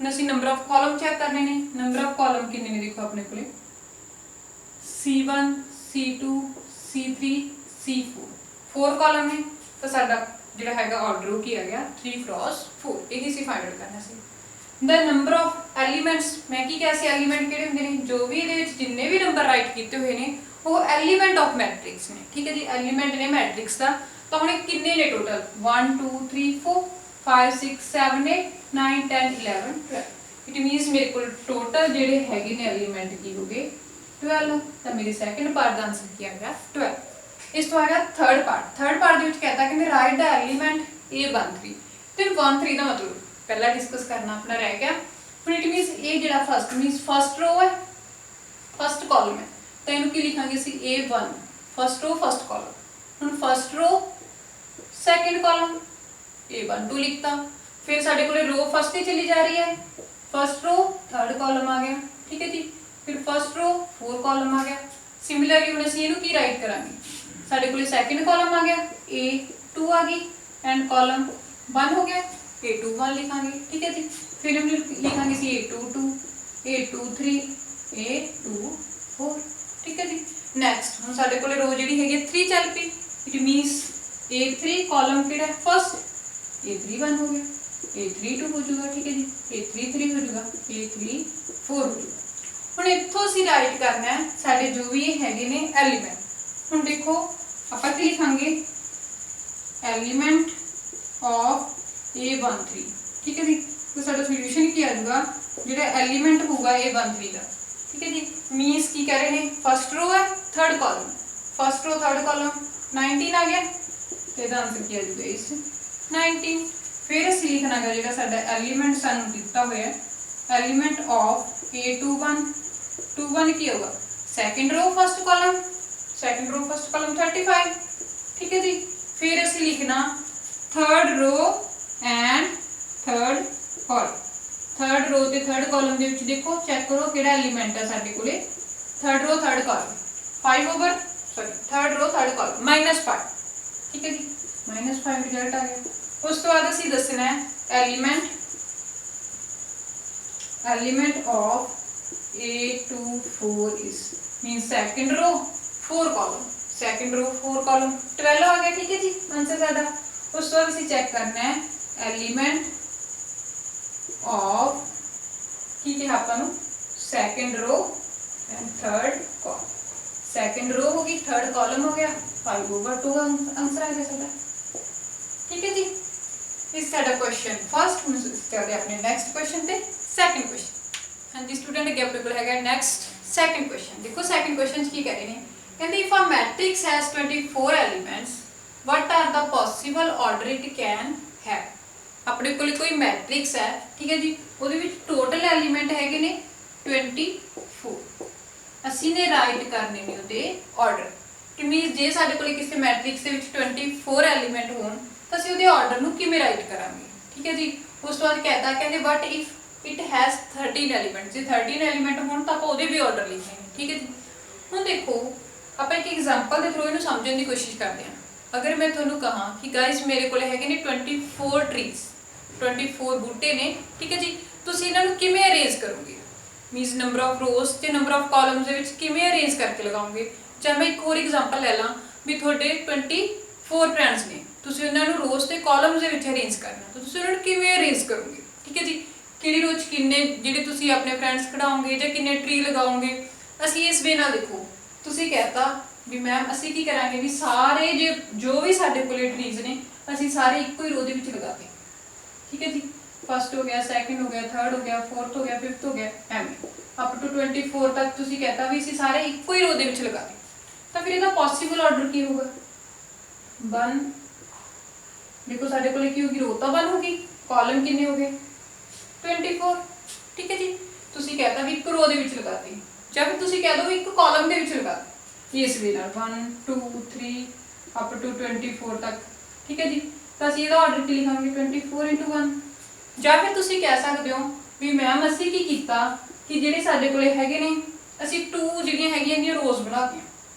ਅਸੀਂ नंबर ऑफ कॉलम चेक करने ने। नंबर ऑफ कॉलम कितने ने देखो अपने को C1 C2 C3 C4 4 column ने। तो साडा ਜਿਹੜਾ ਹੈਗਾ ਆਰਡਰ ਉਹ ਕੀ ਆ ਗਿਆ 3 क्रॉस 4। ਇਹੀ ਸੀ ਫਾਈਂਡ ਆਊਟ ਕਰਨਾ ਸੀ। ਦ ਨੰਬਰ ਆਫ ਐਲੀਮੈਂਟਸ, ਮੈਂ ਕੀ ਕਿਹਾ ਸੀ ਐਲੀਮੈਂਟ ਕਿਹੜੇ ਹੁੰਦੇ ਨੇ, ਜੋ ਵੀ ਇਹਦੇ ਵਿੱਚ ਜਿੰਨੇ ਵੀ ਨੰਬਰ ਰਾਈਟ ਕੀਤੇ ਹੋਏ ਨੇ ਉਹ ਐਲੀਮੈਂਟ ਆਫ ਮੈਟ੍ਰਿਕਸ ਨੇ। ਠੀਕ ਹੈ ਜੀ, ਐਲੀਮੈਂਟ ਨੇ ਮੈਟ੍ਰਿਕਸ ਦਾ। तो हम कितने ने टोटल 1 2 3 4 5 6 7 8 9 10 11 12। इट मीनस मेरे को टोटल जेडे हैगे ने एलिमेंट की हो गए 12। तो मेरे सेकंड पार्ट का आंसर क्या आ गया 12। इस तो आ गया थर्ड पार्ट। थर्ड पार्ट ਦੇ ਵਿੱਚ कहता कि मैं राइट द एलिमेंट A13। तो 13 ਦਾ मतलब पहला डिस्कस करना अपना रह गया। फिर इट मीनस ये जेड़ा फर्स्ट मीनस फर्स्ट रो है फर्स्ट कॉलम है ਤਾਂ ਇਹਨੂੰ ਕੀ ਲਿਖਾਂਗੇ ਅਸੀਂ A1 ਫਸਟ रो फस्ट कॉलम। ਹੁਣ फस्ट रो सैकेंड कॉलम A1 2 लिखता, फिर साडे कोले रो फस्ट ही चली जा रही है, फस्ट रो थर्ड कॉलम आ गया, ठीक है जी। फिर फस्ट रो 4 कॉलम आ गया। सिमिलरली हम इसी की राइट करांगे, साडे कोले सैकेंड कॉलम आ गया, A2 आ गई एंड कॉलम 1 हो गया, A21 लिखांगे, ठीक है जी। फिर हम लिखांगे सी A22 A23 A24, ठीक है जी। नैक्सट हम साडे कोले रो जिहड़ी हैगी 3 चल पई, इट मीनस A3 कॉलम किहड़ा फस्ट A31 हो गया, A32 हो जाएगा, ठीक है जी। A33 हो जाएगा, A34 हो जाएगा। ਹੁਣ ਇੱਥੋਂ ਅਸੀਂ ਰਾਈਟ ਕਰਨਾ ਹੈ ਸਾਡੇ ਜੋ ਵੀ ਹੈਗੇ ਨੇ ਐਲੀਮੈਂਟ। ਹੁਣ ਦੇਖੋ ਆਪਾਂ ਕੀ ਲਿਖਾਂਗੇ, एलिमेंट ऑफ A13, ठीक है जी। तो साडा सॉल्यूशन की आ जाएगा जो एलिमेंट होगा A13 का, ठीक है जी। मीनस की कह रहे हैं फस्ट रो है third column, first row third column 19 आ गया, तो इसका आंसर की आ जाएगा इस 19। फिर असीं लिखना है जो साडा एलिमेंट सानू दिता हुआ है, एलिमेंट ऑफ A21 की होगा second row first column, second row first column 35, ठीक है जी। फिर असीं लिखना third row and third column, third row ते थर्ड कॉलम दे विच देखो चेक करो किहड़ा एलिमेंट है साडे कोले, third row third column 5 over sorry third row third column -5, ठीक है जी। -5 रिजल्ट आ गया। उस तो बाद असीं दसना है element of A24 is mean second row 4 column, second row 4 column 12 आ गया, ठीक है जी आंसर साडा। उस बाद असीं चेक करना है एलिमेंट ऑफ की कहा आपां second row and third column, second row होगी थर्ड कॉलम हो गया 5 ओवर 2 आंसर आ गया साडा, ठीक है जी। इस साडा क्वेश्चन फर्स्ट। हम चलते अपने नैक्सट क्वेश्चन ते सैकेंड क्वेश्चन। हाँ जी स्टूडेंट अगे अपने को है नैक्सट सैकेंड क्वेश्चन। देखो सैकेंड क्वेश्चन की कह रहे हैं, कहते if a matrix has 24 elements what are the possible order it can have. अपने को कोई मैट्रिक्स है, ठीक है जी, ਉਹਦੇ ਵਿੱਚ टोटल एलिमेंट है ने 24, ਅਸੀਂ ने राइट करने ने ਉਹਦੇ ऑर्डर कि मीन जे ਸਾਡੇ ਕੋਲ ਕਿਸੇ मैट्रिक्स ਦੇ ਵਿੱਚ 24 एलिमेंट ਹੋਣ ਤਾਂ ਅਸੀਂ ਉਹਦੇ ਆਰਡਰ ਨੂੰ ਕਿਵੇਂ ਰਾਈਟ ਕਰਾਂਗੇ, ठीक है जी। ਉਸ ਤੋਂ ਬਾਅਦ कहता ਕਹਿੰਦੇ but if it has 13 element, J 13 element होण ਤਾਂ ਆਪਾਂ ਉਹਦੇ ਵੀ ਆਰਡਰ ਲਿਖਾਂਗੇ, ठीक है जी। ਹੁਣ देखो ਆਪਾਂ ਇੱਕ एग्जांपल ਦੇ ਥਰੂ ਇਹਨੂੰ ਸਮਝਣ ਦੀ ਕੋਸ਼ਿਸ਼ ਕਰਦੇ ਹਾਂ। अगर मैं ਤੁਹਾਨੂੰ ਕਹਾਂ कि गाइस मेरे ਕੋਲ ਹੈਗੇ ਨੇ 24 ट्रीज, 24 ਬੂਟੇ ਨੇ, ठीक है जी। ਤੁਸੀਂ ਇਹਨਾਂ ਨੂੰ ਕਿਵੇਂ ਅਰੇਂਜ ਕਰੋਗੇ, मीनस नंबर ऑफ रोज ਤੇ नंबर ऑफ कॉलम्स ਦੇ ਵਿੱਚ ਕਿਵੇਂ ਅਰੇਂਜ ਕਰਕੇ ਲਗਾਓਗੇ। ਜਾਂ ਮੈਂ ਇੱਕ ਹੋਰ एग्जांपल ਲੈ ਲਾਂ ਵੀ ਤੁਹਾਡੇ 24 ਫਰੈਂਡਸ ਨੇ, ਤੁਸੀਂ ਉਹਨਾਂ ਨੂੰ ਰੋਜ਼ ਤੇ ਕਾਲਮਸ ਦੇ ਵਿੱਚ ਅਰੇਂਜ ਕਰਨਾ, ਤਾਂ ਤੁਸੀਂ ਉਹਨਾਂ ਨੂੰ ਕਿਵੇਂ ਅਰੇਂਜ ਕਰੋਗੇ, ਠੀਕ ਹੈ ਜੀ। ਕਿਹੜੀ ਰੋਜ਼ ਕਿੰਨੇ ਜਿਹੜੇ ਤੁਸੀਂ ਆਪਣੇ ਫਰੈਂਡਸ ਖੜਾਓਗੇ ਜਾਂ ਕਿੰਨੇ ਟਰੀ ਲਗਾਓਗੇ। ਅਸੀਂ ਇਸ ਵੇ ਨਾਲ ਦੇਖੋ ਤੁਸੀਂ कहता ਵੀ ਮੈਮ ਅਸੀਂ ਕੀ ਕਰਾਂਗੇ ਵੀ ਸਾਰੇ ਜੋ ਵੀ ਸਾਡੇ ਕੋਲੇ ਟਰੀਜ਼ ਨੇ ਅਸੀਂ ਸਾਰੇ ਇੱਕੋ ਹੀ ਰੋ ਦੇ ਵਿੱਚ ਲਗਾਤੇ, ठीक है जी। फस्ट हो गया, सैकेंड हो गया, थर्ड हो गया, फोर्थ हो गया, फिफ्थ हो गया, एवं अप टू 24 तक तुसी कहता भी इसी सारे इक्को ही रो दे विच लगा दे। तो फिर इसका पॉसिबल ऑर्डर की होगा 1, देखो साडे कोले की होगी रो तो 1 होगी, कॉलम कितने हो गए 24, ठीक है जी। तुसी कहता भी एक रो दे विच लगा दी, ਜਾਂ ਫਿਰ ਤੁਸੀਂ ਕਹਿ ਦੋ ਇੱਕ ਕਾਲਮ ਦੇ ਵਿੱਚ ਲਗਾ ਦਿਓ ਇਸ ਵੇ ਨਾਲ 1 2 3 ਅਪ ਟੂ 24 ਤੱਕ, ਠੀਕ ਹੈ ਜੀ। ਤਾਂ ਅਸੀਂ ਇਹਦਾ ਆਰਡਰ ਕੀ ਲਿਖਾਂਗੇ 24 × 1। ਜਾਂ ਫਿਰ ਤੁਸੀਂ ਕਹਿ ਸਕਦੇ ਹੋ ਵੀ ਮੈਮ ਅਸੀਂ ਕੀ ਕੀਤਾ ਕਿ ਜਿਹੜੇ ਸਾਡੇ ਕੋਲੇ ਹੈਗੇ ਨੇ ਅਸੀਂ 2 ਜਿਹੜੀਆਂ ਹੈਗੀਆਂ ਨੇ ਰੋਜ਼ ਬਣਾਤੀਆਂ,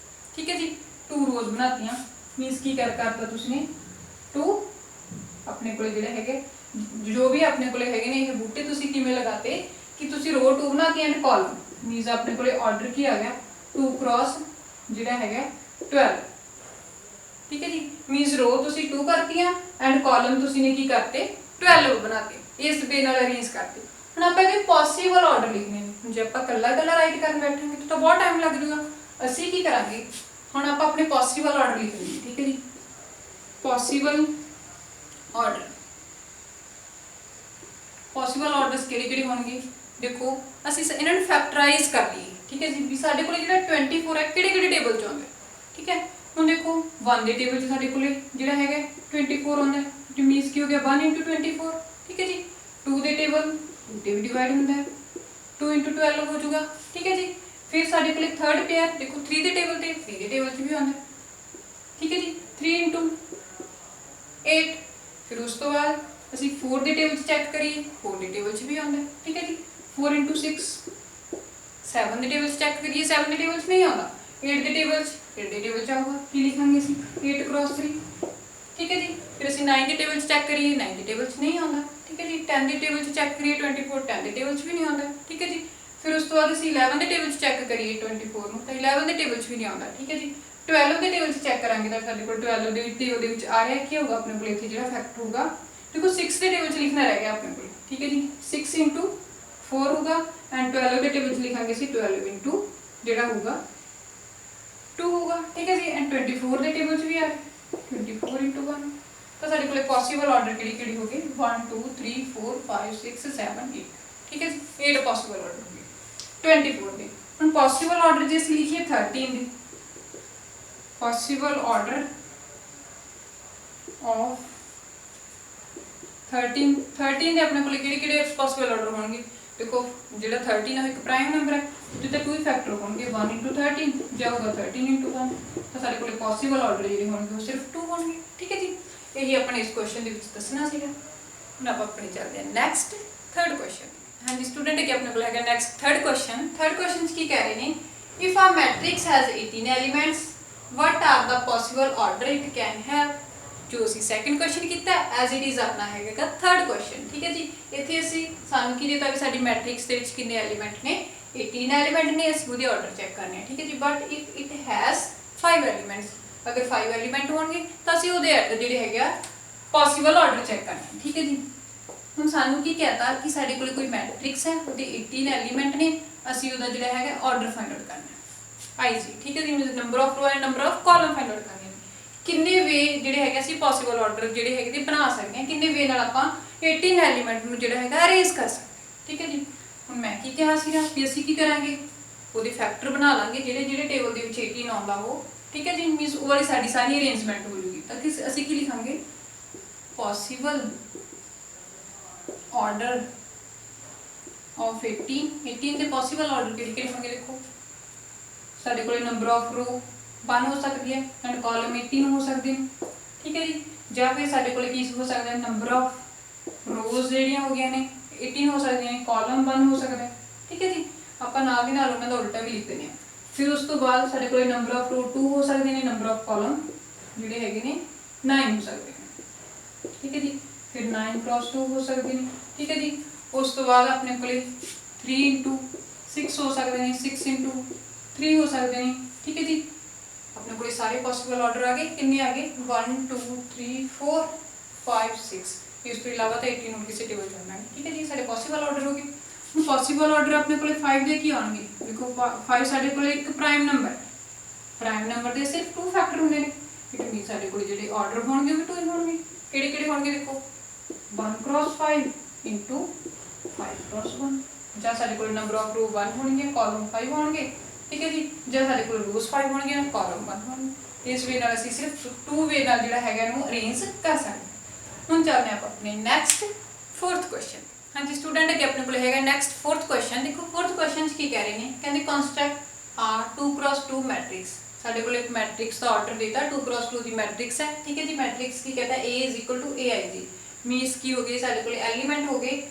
ਠੀਕ ਹੈ ਜੀ। 2 ਰੋਜ਼ ਬਣਾਤੀਆਂ ਮੀਨਸ ਕੀ ਕਰਤਾ ਤੁਸੀਂ ਨੇ 2 ਆਪਣੇ ਕੋਲੇ ਜਿਹੜੇ ਹੈਗੇ ਜੋ ਵੀ ਆਪਣੇ ਕੋਲੇ ਹੈਗੇ ਨੇ ਇਹ ਬੂਟੇ ਤੁਸੀਂ ਕਿਵੇਂ ਲਗਾਤੇ ਕਿ ਤੁਸੀਂ ਰੋ 2 ਬਣਾਤੀ ਐਂਡ ਕਾਲਮ मीनस अपने को ऑर्डर की आ गया 2 क्रॉस जिहड़ा है 12, ठीक है जी। मीनस रो तुसी 2 करती एंड कॉलम तुसी ने की करते 12 बनाते, इस वे नाल अरेंज करते। हुण आपां इहदे पॉसिबल ऑर्डर लिखने ने, जे आपां कल्ला कल्ला राइट करन बैठांगे तो बहुत टाइम लग जाऊगा। असीं की करांगे हुण आपां अपने पॉसिबल ऑर्डर लिख लेंगे, ठीक है जी। पॉसिबल ऑर्डर, पॉसिबल ऑर्डर्स किहड़े-किहड़े होणगे देखो ਅਸੀਂ ਇਹਨਾਂ ਨੂੰ ਫੈਕਟਰਾਈਜ਼ ਕਰ ਲਈਏ, ਠੀਕ ਹੈ ਜੀ। ਵੀ ਸਾਡੇ ਕੋਲੇ ਜਿਹੜਾ 24 ਹੈ ਕਿਹੜੇ-ਕਿਹੜੇ ਟੇਬਲ ਚ ਆਉਂਦਾ, ਠੀਕ ਹੈ। ਹੁਣ ਦੇਖੋ 1 ਦੇ ਟੇਬਲ ਚ ਸਾਡੇ ਕੋਲੇ ਜਿਹੜਾ ਹੈਗਾ 24 ਆਉਂਦਾ, ਇਟ ਮੀਨਸ ਕੀ ਹੋ ਗਿਆ 1 × 24, ਠੀਕ ਹੈ ਜੀ। 2 ਦੇ ਟੇਬਲ 2 ਤੇ ਵੀ ਡਿਵਾਈਡ ਹੁੰਦਾ ਹੈ 2 × 12 ਹੋ ਜਾਊਗਾ, ਠੀਕ ਹੈ ਜੀ। फिर साडे कोल थर्ड पेयर देखो 3 ਦੇ ਟੇਬਲ ਤੇ 3 ਦੇ ਟੇਬਲ 'ਚ ਵੀ ਆਉਂਦਾ, ठीक है जी। 3 × 8 फिर उस तो बाद ਅਸੀਂ 4 ਦੇ ਟੇਬਲ 'ਚ ਚੈੱਕ ਕਰੀਏ 4 ਦੇ ਟੇਬਲ 'ਚ ਵੀ ਆਉਂਦਾ, ठीक है जी। 4 × 6 7 ਦੇ ਟੇਬਲ 'ਚ ਚੈੱਕ ਕਰੀਏ 7 ਦੇ ਟੇਬਲ 'ਚ ਨਹੀਂ ਆਉਂਦਾ, 8 ਦੇ ਟੇਬਲ 'ਚ 8 ਦੇ ਟੇਬਲ 'ਚ ਆਊਗਾ, ਕੀ ਲਿਖਾਂਗੇ ਅਸੀਂ 8 × 3, ठीक है जी। फिर ਅਸੀਂ 9 ਦੇ ਟੇਬਲ 'ਚ ਚੈੱਕ ਕਰੀਏ 9 ਦੇ ਟੇਬਲ 'ਚ ਨਹੀਂ ਆਉਂਦਾ, ठीक है जी। 10 ਦੇ ਟੇਬਲ 'ਚ ਚੈੱਕ ਕਰੀਏ 24 10 ਦੇ ਟੇਬਲ 'ਚ ਵੀ ਨਹੀਂ ਆਉਂਦਾ, ठीक है जी। फिर उस तो बाद ਅਸੀਂ 11 ਦੇ ਟੇਬਲ 'ਚ ਚੈੱਕ ਕਰੀਏ 24 ਨੂੰ ਤਾਂ 11 ਦੇ ਟੇਬਲ 'ਚ ਵੀ ਨਹੀਂ ਆਉਂਦਾ, ठीक है जी। 12 ਦੇ ਟੇਬਲ 'ਚ ਚੈੱਕ ਕਰਾਂਗੇ ਤਾਂ ਸਾਡੇ ਕੋਲ 12 ਦੇ ਵਿੱਚ ਤੇ ਉਹਦੇ ਵਿੱਚ ਆ ਰਿਹਾ ਕੀ ਹੋਊਗਾ ਆਪਣੇ ਕੋਲ ਇੱਥੇ ਜਿਹੜਾ ਫੈਕਟਰ ਹੋਊਗਾ देखो 6 ਦੇ ਟੇਬਲ 'ਚ ਲਿਖਣਾ ਰਹਿ ਗਿਆ ਆਪਣੇ ਕੋਲ, ठीक है जी। 6 × 4 ਹੋਊਗਾ ਐਂਡ 12 ਦੇ ਟੇਬਲ 'ਚ ਲਿਖਾਂਗੇ ਅਸੀਂ 12 × ਜਿਹੜਾ ਹੋਊਗਾ 2 ਹੋਊਗਾ, ठीक है जी। ਐਂਡ 24 ਦੇ ਟੇਬਲ 'ਚ ਵੀ ਆ ਰਿਹਾ 24 × 1 ਤਾਂ ਸਾਡੇ ਕੋਲ ਪੋਸੀਬਲ ਆਰਡਰ ਕਿਹੜੀ ਹੋ ਗਈ 1 2 3 4 5 6 7 8, ठीक है जी। 8 ਪੋਸੀਬਲ ਆਰਡਰ ਹੋ ਗਏ 24 ਦੇ। ਹੁਣ ਪੋਸੀਬਲ ਆਰਡਰ ਜੇ ਅਸੀਂ ਲਿਖੀਏ 13 ਦੇ possible order of 13 ਦੇ ਆਪਣੇ ਕੋਲ ਕਿਹੜੇ possible order ਹੋਣਗੇ देखो ਜਿਹੜਾ 13 ਹੈ ਇੱਕ ਪ੍ਰਾਈਮ ਨੰਬਰ ਹੈ ਜਿੱਤੇ ਕੋਈ ਫੈਕਟਰ ਹੋਣਗੇ 1 × 13 ਜਾਊਗਾ 13 × 1 ਤਾਂ ਸਾਡੇ ਕੋਲ possible order ਜਿਹੜੇ ਹੋਣਗੇ ਉਹ ਸਿਰਫ 2 ਹੋਣਗੇ, ਠੀਕ ਹੈ ਜੀ। ਇਹੀ ਆਪਣੇ ਇਸ ਕੁਐਸਚਨ ਦੇ ਵਿੱਚ ਦੱਸਣਾ ਸੀਗਾ। ਹੁਣ ਆਪਾਂ ਆਪਣੇ ਚੱਲਦੇ ਹਾਂ ਨੈਕਸਟ ਥਰਡ ਕੁਐਸਚਨ। ਹਾਂਜੀ ਸਟੂਡੈਂਟ ਅੱਗੇ ਆਪਣੇ ਕੋਲ ਹੈਗਾ next third question. Third question 'ਚ ਕੀ ਕਹਿ ਰਹੇ ਨੇ if a matrix has 18 elements what are the possible order it can have। ਜੋ ਅਸੀਂ ਸੈਕੰਡ ਕੁਐਸਚਨ ਕੀਤਾ ਐਜ਼ ਇਟ ਇਜ਼ ਆਪਣਾ ਹੈਗਾ ਥਰਡ ਕੁਐਸਚਨ, ਠੀਕ ਹੈ ਜੀ। ਇੱਥੇ ਅਸੀਂ ਸਾਨੂੰ ਕੀ ਦਿੱਤਾ ਵੀ ਸਾਡੀ ਮੈਟ੍ਰਿਕਸ ਦੇ ਵਿੱਚ ਕਿੰਨੇ ਐਲੀਮੈਂਟ ਨੇ 18 ਐਲੀਮੈਂਟ ਨੇ, ਅਸੀਂ ਉਹਦੇ ਆਰਡਰ ਚੈੱਕ ਕਰਨੇ ਆ, ਠੀਕ ਹੈ ਜੀ। But if it has 5 elements ਅਗਰ 5 ਐਲੀਮੈਂਟ ਹੋਣਗੇ ਤਾਂ ਅਸੀਂ ਉਹਦੇ ਜਿਹੜੇ ਹੈਗਾ ਪੋਸੀਬਲ ਆਰਡਰ ਚੈੱਕ ਕਰਨਾ, ਠੀਕ ਹੈ ਜੀ। ਹੁਣ ਸਾਨੂੰ ਕੀ ਕਹਤਾ ਕਿ ਸਾਡੇ ਕੋਲ ਕੋਈ ਮੈਟ੍ਰਿਕਸ ਹੈ ਉਹਦੇ 18 ਐਲੀਮੈਂਟ ਨੇ, ਅਸੀਂ ਉਹਦਾ ਜਿਹੜਾ ਹੈਗਾ ਆਰਡਰ ਫਾਈਂਡ ਆਊਟ ਕਰਨਾ ਆਈਜੀ, ਠੀਕ ਹੈ ਜੀ। ਮੀਨਸ ਨੰਬਰ ਆਫ ਰੋ and number of column find out ਕਰਨੇ ਕਿੰਨੇ ਵੇ ਜਿਹੜੇ ਹੈਗੇ ਅਸੀਂ ਪੋਸੀਬਲ ਆਰਡਰ ਜਿਹੜੇ ਹੈਗੇ ਤੇ ਬਣਾ ਸਕਦੇ ਹਾਂ, ਕਿੰਨੇ ਵੇ ਨਾਲ ਆਪਾਂ 18 ਐਲੀਮੈਂਟ ਨੂੰ ਜਿਹੜਾ ਹੈਗਾ ਅਰੇਂਜ ਕਰ ਸਕਦੇ, ਠੀਕ ਹੈ ਜੀ। ਹੁਣ ਮੈਂ ਕੀ ਕਿਹਾ ਸੀਗਾ ਕਿ ਅਸੀਂ ਕੀ ਕਰਾਂਗੇ ਉਹਦੇ ਫੈਕਟਰ ਬਣਾ ਲਾਂਗੇ ਜਿਹੜੇ ਟੇਬਲ ਦੇ ਵਿੱਚ 18 ਆਉਂਦਾ ਉਹ, ਠੀਕ ਹੈ ਜੀ। ਮੀਨਸ ਉਹ ਵਾਲੀ ਸਾਡੀ ਸਾਰੀ ਅਰੇਂਜਮੈਂਟ ਹੋ ਜੂਗੀ ਤਾਂ ਕਿ ਅਸੀਂ ਕੀ ਲਿਖਾਂਗੇ ਪੋਸੀਬਲ ਆਰਡਰ ਆਫ 18 ਦੇ ਪੋਸੀਬਲ ਆਰਡਰ ਕਿਹੜੇ ਹੋਣਗੇ ਦੇਖੋ ਸਾਡੇ ਕੋਲ ਨੰਬਰ ਆਫ ਰੋ 1 ਹੋ ਸਕਦੀ ਹੈ ਐਂਡ ਕਾਲਮ 18 ਹੋ ਸਕਦੇ ਨੇ, ਠੀਕ ਹੈ ਜੀ। ਜਾਂ ਫਿਰ ਸਾਡੇ ਕੋਲ ਕੀ ਹੋ ਸਕਦਾ ਹੈ ਨੰਬਰ ਆਫ ਰੋਜ਼ ਜਿਹੜੀਆਂ ਹੋ ਗਈਆਂ ਨੇ 18 ਹੋ ਸਕਦੀਆਂ ਨੇ, ਕਾਲਮ 1 ਹੋ ਸਕਦਾ ਹੈ, ਠੀਕ ਹੈ ਜੀ। ਆਪਾਂ ਨਾਲ ਦੀ ਨਾਲ ਉਹਨਾਂ ਦਾ ਉਲਟਾ ਵੀ ਲਿਖ ਦਿੰਦੇ ਹਾਂ। ਫਿਰ ਉਸ ਤੋਂ ਬਾਅਦ ਸਾਡੇ ਕੋਲ ਨੰਬਰ ਆਫ ਰੋ 2 ਹੋ ਸਕਦੇ ਨੇ, ਨੰਬਰ ਆਫ ਕਾਲਮ ਜਿਹੜੇ ਹੈਗੇ ਨੇ 9 ਹੋ ਸਕਦੇ ਨੇ, ਠੀਕ ਹੈ ਜੀ। ਫਿਰ 9 × 2 ਹੋ ਸਕਦੇ ਨੇ, ਠੀਕ ਹੈ ਜੀ। ਉਸ ਤੋਂ ਬਾਅਦ ਆਪਣੇ ਕੋਲੇ 3 × 6 ਹੋ ਸਕਦੇ ਨੇ, 6 × 3 ਹੋ ਸਕਦੇ ਨੇ, ਠੀਕ ਹੈ ਜੀ। ਆਪਣੇ ਕੋਲੇ ਸਾਰੇ ਪੋਸੀਬਲ ਆਰਡਰ ਆ ਗਏ, ਕਿੰਨੇ ਆ ਗਏ 1 2 3 4 5 6 ਇਸ ਤੋਂ ਇਲਾਵਾ ਤਾਂ 18 ਨੂੰ ਕਿਸੇ ਟੇਬਲ ਕਰਨਾ ਹੈ, ਠੀਕ ਹੈ ਜੀ। ਸਾਡੇ ਪੋਸੀਬਲ ਆਰਡਰ ਹੋ ਗਏ। ਹੁਣ ਪੋਸੀਬਲ ਆਰਡਰ ਆਪਣੇ ਕੋਲੇ 5 ਦੇ ਕੀ ਆਉਣਗੇ ਦੇਖੋ 5 ਸਾਡੇ ਕੋਲੇ ਇੱਕ ਪ੍ਰਾਈਮ ਨੰਬਰ ਦੇ ਸਿਰਫ 2 ਫੈਕਟਰ ਹੁੰਦੇ ਨੇ, ਇਟ ਮੀਨ ਸਾਡੇ ਕੋਲੇ ਜਿਹੜੇ ਆਰਡਰ ਹੋਣਗੇ ਉਹ ਵੀ 2 ਹੀ ਹੋਣਗੇ। ਕਿਹੜੇ ਹੋਣਗੇ ਦੇਖੋ 1 × 5 × 5 × 1 ਜਾਂ ਸਾਡੇ ਕੋਲ ਨੰਬਰ ਆਫ ਰੋ 1 ਹੋਣਗੇ ਕਾਲਮ 5 ਹੋਣਗੇ, ਠੀਕ ਹੈ ਜੀ। ਜਾਂ ਸਾਡੇ ਕੋਲ ਰੋਜ਼ 5 ਹੋਣਗੇ ਕਾਲਮ 1 ਹੋਣਗੇ। ਇਸ ਵੇ ਨਾਲ ਅਸੀਂ ਸਿਰਫ 2 ਵੇ ਨਾਲ ਜਿਹੜਾ ਹੈਗਾ ਇਹਨੂੰ ਅਰੇਂਜ ਕਰ ਸਕਦੇ ਹਾਂ। ਹੁਣ ਚੱਲਦੇ ਆਪਾਂ ਆਪਣੇ ਨੈਕਸਟ ਫੋਰਥ ਕੁਐਸਚਨ। ਹਾਂਜੀ ਸਟੂਡੈਂਟ ਅੱਗੇ ਆਪਣੇ ਕੋਲ ਹੈਗਾ ਨੈਕਸਟ ਫੋਰਥ ਕੁਐਸਚਨ। ਦੇਖੋ ਫੋਰਥ ਕੁਐਸਚਨ 'ਚ ਕੀ ਕਹਿ ਰਹੇ ਨੇ ਕਹਿੰਦੇ ਕੰਸਟਰਕਟ ਆ 2 × 2 ਮੈਟ੍ਰਿਕਸ। ਸਾਡੇ ਕੋਲ ਇੱਕ ਮੈਟ੍ਰਿਕਸ ਦਾ ਆਰਡਰ ਦਿੱਤਾ 2 × 2 ਦੀ ਮੈਟ੍ਰਿਕਸ ਹੈ, ਠੀਕ ਹੈ ਜੀ। ਮੈਟ੍ਰਿਕਸ ਕੀ ਕਹਿੰਦਾ A = AIG ਮੀਨਸ ਕੀ ਹੋ ਗਏ ਸਾਡੇ ਕੋਲ ਐਲੀਮੈਂਟ ਹੋ ਗਏ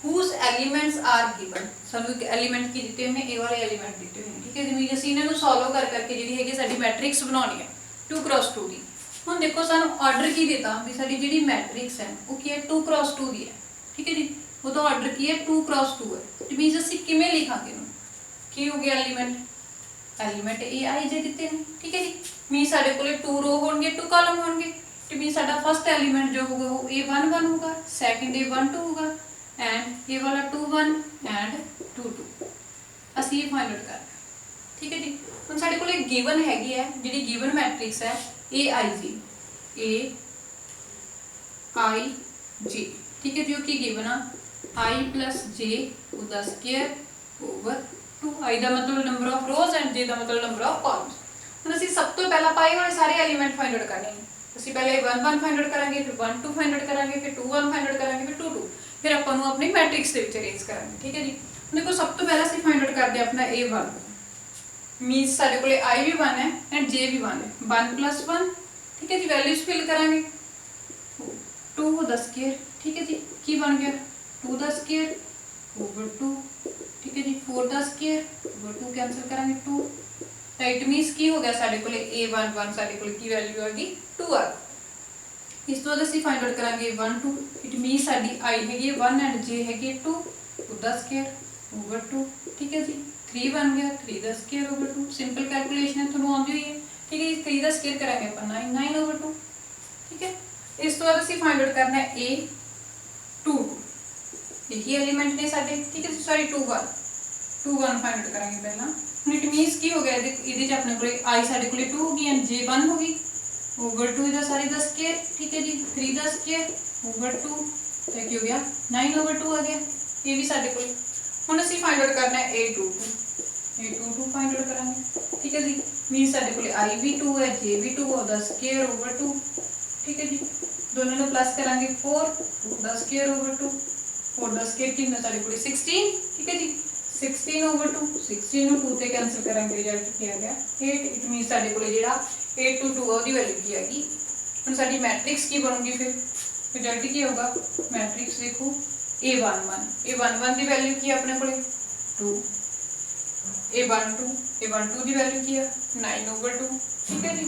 whose elements are given। ਸਾਨੂੰ ਇੱਕ ਐਲੀਮੈਂਟ ਕੀ ਦਿੱਤੇ ਹੋਏ ਨੇ ਇਹ ਵਾਲੇ ਐਲੀਮੈਂਟ ਦਿੱਤੇ ਹੋਏ ਨੇ, ਠੀਕ ਹੈ ਜੀ। ਮੀਨਸ ਅਸੀਂ ਇਹਨਾਂ ਨੂੰ ਸੋਲਵ ਕਰਕੇ ਜਿਹੜੀ ਹੈਗੀ ਸਾਡੀ ਮੈਟ੍ਰਿਕਸ ਬਣਾਉਣੀ ਹੈ 2 × 2 ਦੀ। ਹੁਣ ਦੇਖੋ ਸਾਨੂੰ ਆਰਡਰ ਕੀ ਦਿੱਤਾ ਵੀ ਸਾਡੀ ਜਿਹੜੀ ਮੈਟ੍ਰਿਕਸ ਹੈ ਉਹ ਕੀ ਹੈ 2 × 2 ਦੀ ਹੈ, ਠੀਕ ਹੈ ਜੀ। ਉਹਦਾ ਆਰਡਰ ਕੀ ਹੈ 2 × 2 ਹੈ। ਇਟ ਮੀਨਸ ਅਸੀਂ ਕਿਵੇਂ ਲਿਖਾਂਗੇ ਇਹਨੂੰ ਕੀ ਹੋ ਗਿਆ ਐਲੀਮੈਂਟ AIJ ਦਿੱਤੇ ਨੇ, ਠੀਕ ਹੈ ਜੀ। ਮੀਨਸ ਸਾਡੇ ਕੋਲੇ 2 ਰੋ ਹੋਣਗੇ 2 ਕਾਲਮ ਹੋਣਗੇ। ਇਟ ਮੀਨਸ ਸਾਡਾ ਫਸਟ ਐਲੀਮੈਂਟ ਜੋ ਹੋਊਗਾ ਉਹ A11 ਹੋਊਗਾ, ਸੈਕੰਡ A12 ਹੋਊਗਾ ਐਂਡ ਇਹ ਵਾਲਾ 21 ਐਂਡ 22 ਅਸੀਂ ਇਹ ਫਾਈਂਡ ਆਊਟ ਕਰਨਾ, ਠੀਕ ਹੈ ਜੀ। ਹੁਣ ਸਾਡੇ ਕੋਲ ਇੱਕ ਗਿਵਨ ਹੈਗੀ ਹੈ ਜਿਹੜੀ ਗਿਵਨ ਮੈਟ੍ਰਿਕਸ ਹੈ AIJ, ਠੀਕ ਹੈ ਜੀ। ਉਹ ਕੀ ਗਿਵਨ ਆ I + J ਉਹਦਾ ਸਕੁਅਰ ਓਵਰ 2। I ਦਾ ਮਤਲਬ number of rose and J ਦਾ ਮਤਲਬ ਨੰਬਰ ਆਫ ਕਾਲਮਸ। ਹੁਣ ਅਸੀਂ ਸਭ ਤੋਂ ਪਹਿਲਾਂ ਪਾਈ ਵਾਲੇ ਸਾਰੇ ਐਲੀਮੈਂਟ ਫਾਈਂਡ ਆਊਟ ਕਰਨੇ ਨੇ। ਅਸੀਂ ਪਹਿਲੇ 1 1 ਫਾਈਂਡ ਆਊਟ ਕਰਾਂਗੇ, ਫਿਰ 1 2 ਫਾਈਂਡ ਆਊਟ ਕਰਾਂਗੇ, ਫਿਰ 2 1 ਫਾਈਂਡ ਆਊਟ ਕਰਾਂਗੇ, ਫਿਰ 2 2 ਫਿਰ ਆਪਾਂ ਨੂੰ ਆਪਣੀ ਮੈਟ੍ਰਿਕਸ ਦੇ ਵਿੱਚ ਅਰੇਂਜ ਕਰਾਂਗੇ, ਠੀਕ ਹੈ ਜੀ। ਦੇਖੋ ਸਭ ਤੋਂ ਪਹਿਲਾਂ ਅਸੀਂ ਫਾਈਂਡ ਆਊਟ ਕਰਦੇ ਆਪਣਾ A1 मीनस साडे कोले आई भी 1 है एंड जे भी 1 है, 1 + 1, ठीक है जी। वैल्यूज फिल करांगे 2 द स्क्वायर, ठीक है जी, की बन गया 2 द स्क्वायर ओवर 2, ठीक है जी। 4 द स्क्वायर ओवर 2 कैंसिल करांगे 2, तो इट मीनस की हो गया साडे कोले a11 साडे कोले की वैल्यू आ गई 2 आ गई। इस तो बाद ਅਸੀਂ फाइंड आउट करांगे 1 2, इट मीनस साडी i हैगी 1 एंड j हैगी 2, 2 द स्क्वायर ओवर 2, ठीक है जी। 3 बन गया 3 the square over 2, simple calculation है ਤੁਹਾਨੂੰ ਆਉਂਦੀ ਹੋਈ ਹੈ, ठीक है जी। 3 द स्क्वायर करांगे ਆਪਾਂ 9 9 ओवर 2, ठीक है। इस तो बाद ਅਸੀਂ फाइंड आउट करना है a2, यही एलिमेंट ने साडे, ठीक है सॉरी 2 1 2 1 फाइंड आउट करांगे पहला। ਹੁਣ इट मीनस की हो गया ਇਹਦੇ ਚ ਆਪਣੇ ਕੋਲੇ i ਸਾਡੇ ਕੋਲੇ 2 होगी एंड j 1 होगी ओवर 2 इधर सारी द स्क्वायर, ठीक है जी। 3 द स्क्वायर ओवर 2, तो की हो गया 9 ओवर 2 आ गया, ये भी साडे कोले। ਹੁਣ ਅਸੀਂ फाइंड आउट करना है a22 फाइंड आउट करांगे, ठीक है जी। मीन साडे कोले i भी 2 है j भी 2 और द स्क्वायर ओवर 2, ठीक है जी। दोनों ਨੂੰ प्लस करांगे 4 the square over 2, 4 the square कितना साडे कोले 16, ठीक है जी। 16 ओवर 2, 16 ਨੂੰ 2 ਤੇ ਕੈਨਸਲ ਕਰਾਂਗੇ, ਰਿਜ਼ਲਟ ਕੀ ਆ ਗਿਆ 8। ਇਟ ਮੀਨਸ ਸਾਡੇ ਕੋਲੇ ਜਿਹੜਾ 822 ਉਹਦੀ ਵੈਲਿਊ ਕੀ ਹੈਗੀ। ਹੁਣ ਸਾਡੀ ਮੈਟ੍ਰਿਕਸ ਕੀ ਬਣੂਗੀ, ਫਿਰ ਰਿਜ਼ਲਟ ਕੀ ਹੋਗਾ ਮੈਟ੍ਰਿਕਸ ਦੇਖੋ a11 ਦੀ ਵੈਲਿਊ ਕੀ ਹੈ ਆਪਣੇ ਕੋਲੇ 2, a12 ਦੀ ਵੈਲਿਊ ਕੀ ਹੈ 9 ओवर 2, ठीक है जी।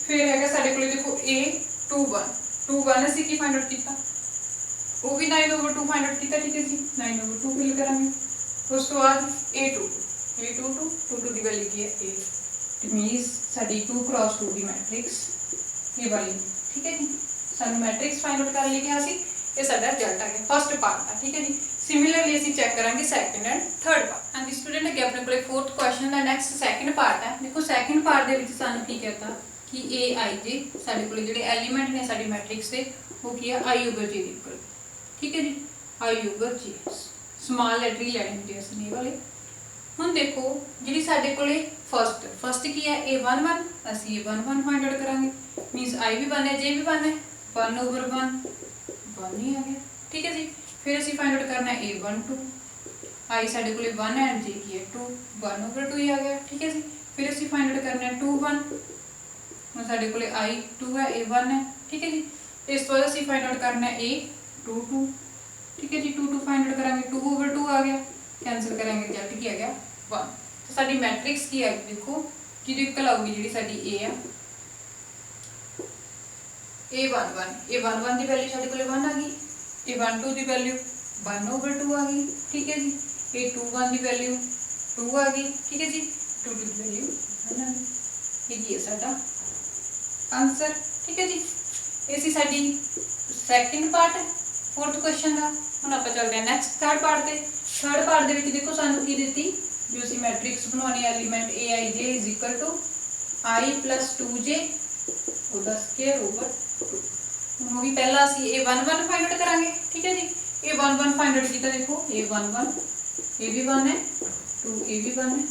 फिर हैगा साडे कोले देखो a21 ਅਸੀਂ ਕੀ फाइंड आउट ਕੀਤਾ, वो भी 9 ओवर 2 फाइंड आउट किया, ठीक है जी। 9 ओवर 2 फिल करांगे, उस तो बाद a22 की वैल्यू की है 8, इट मीनस साडी 2 क्रॉस 2 की मैट्रिक्स ये वाली, ठीक है जी। सानू मैट्रिक्स फाइंड आउट कर लिया सी, ये साडा रिजल्ट आ गया फर्स्ट पार्ट का, ठीक है जी। सिमिलरली ਅਸੀਂ चेक करांगे सैकंड एंड थर्ड पार्ट। हाँ जी स्टूडेंट अगे अपने कोले फोर्थ क्वेश्चन का नैक्सट सैकंड पार्ट है। देखो सैकंड पार्ट दे विच सानू की कहता कि ए आई जे साडे कोले जिहड़े एलीमेंट ने साडी मैट्रिक्स दे वो की है आई ओवर जे दे इक्वल, ठीक है जी। I over J small letter ही लैनी होंदी है इसने वाले। हुण देखो जिहड़ी साडे कोले फर्स्ट की है a11, ਅਸੀਂ a11 फाइंड आउट करांगे, मींस i भी 1 है j भी 1 है, 1 ओवर 1 ही आ गया, ठीक है जी। फिर ਅਸੀਂ फाइंड आउट करना है a12, i साडे कोले 1 है एंड j की है 2, 1 ओवर 2 ही आ गया, ठीक है जी। फिर ਅਸੀਂ फाइंड आउट करना है 2 1, ਹੁਣ ਸਾਡੇ ਕੋਲੇ i 2 है a1 है, ठीक है जी। इस तो बाद ਅਸੀਂ फाइंड आउट करना है a22, ठीक है जी। 2 फाइंड आउट करांगे 2 ओवर 2 आ गया, कैंसिल करांगे रिजल्ट की आ गया 1। तो साडी मैट्रिक्स की है देखो कि इक्वल आऊगी जिहड़ी साडी a है a11 दी वैल्यू साडे कोले 1 आ गई, a12 दी वैल्यू 1 ओवर 2 आ गई, ठीक है जी। a21 दी वैल्यू 2 आ गई, ठीक है जी। 2 दी वैल्यू 1 आ गई, ये साडा आंसर, ठीक है जी। ये सी साडी सैकंड पार्ट है फोर्थ क्वेश्चन का। हुण आपां चलदे हां नैक्सट थर्ड पार्ट ते। थर्ड पार्ट दे विच देखो सानू की दित्ती जो असीं मैट्रिक्स बनाउणी element A I J is equal to I plus 2j ਉਹਦਾ ਸਕੁਅਰ ਓਵਰ 2। ਹੁਣ ਵੀ ਪਹਿਲਾਂ ਅਸੀਂ a11 फाइंड आउट करांगे, ठीक है जी। a11 फाइंड आउट ਕੀਤਾ देखो a11 ये भी 1 है 2 ये भी 1 है,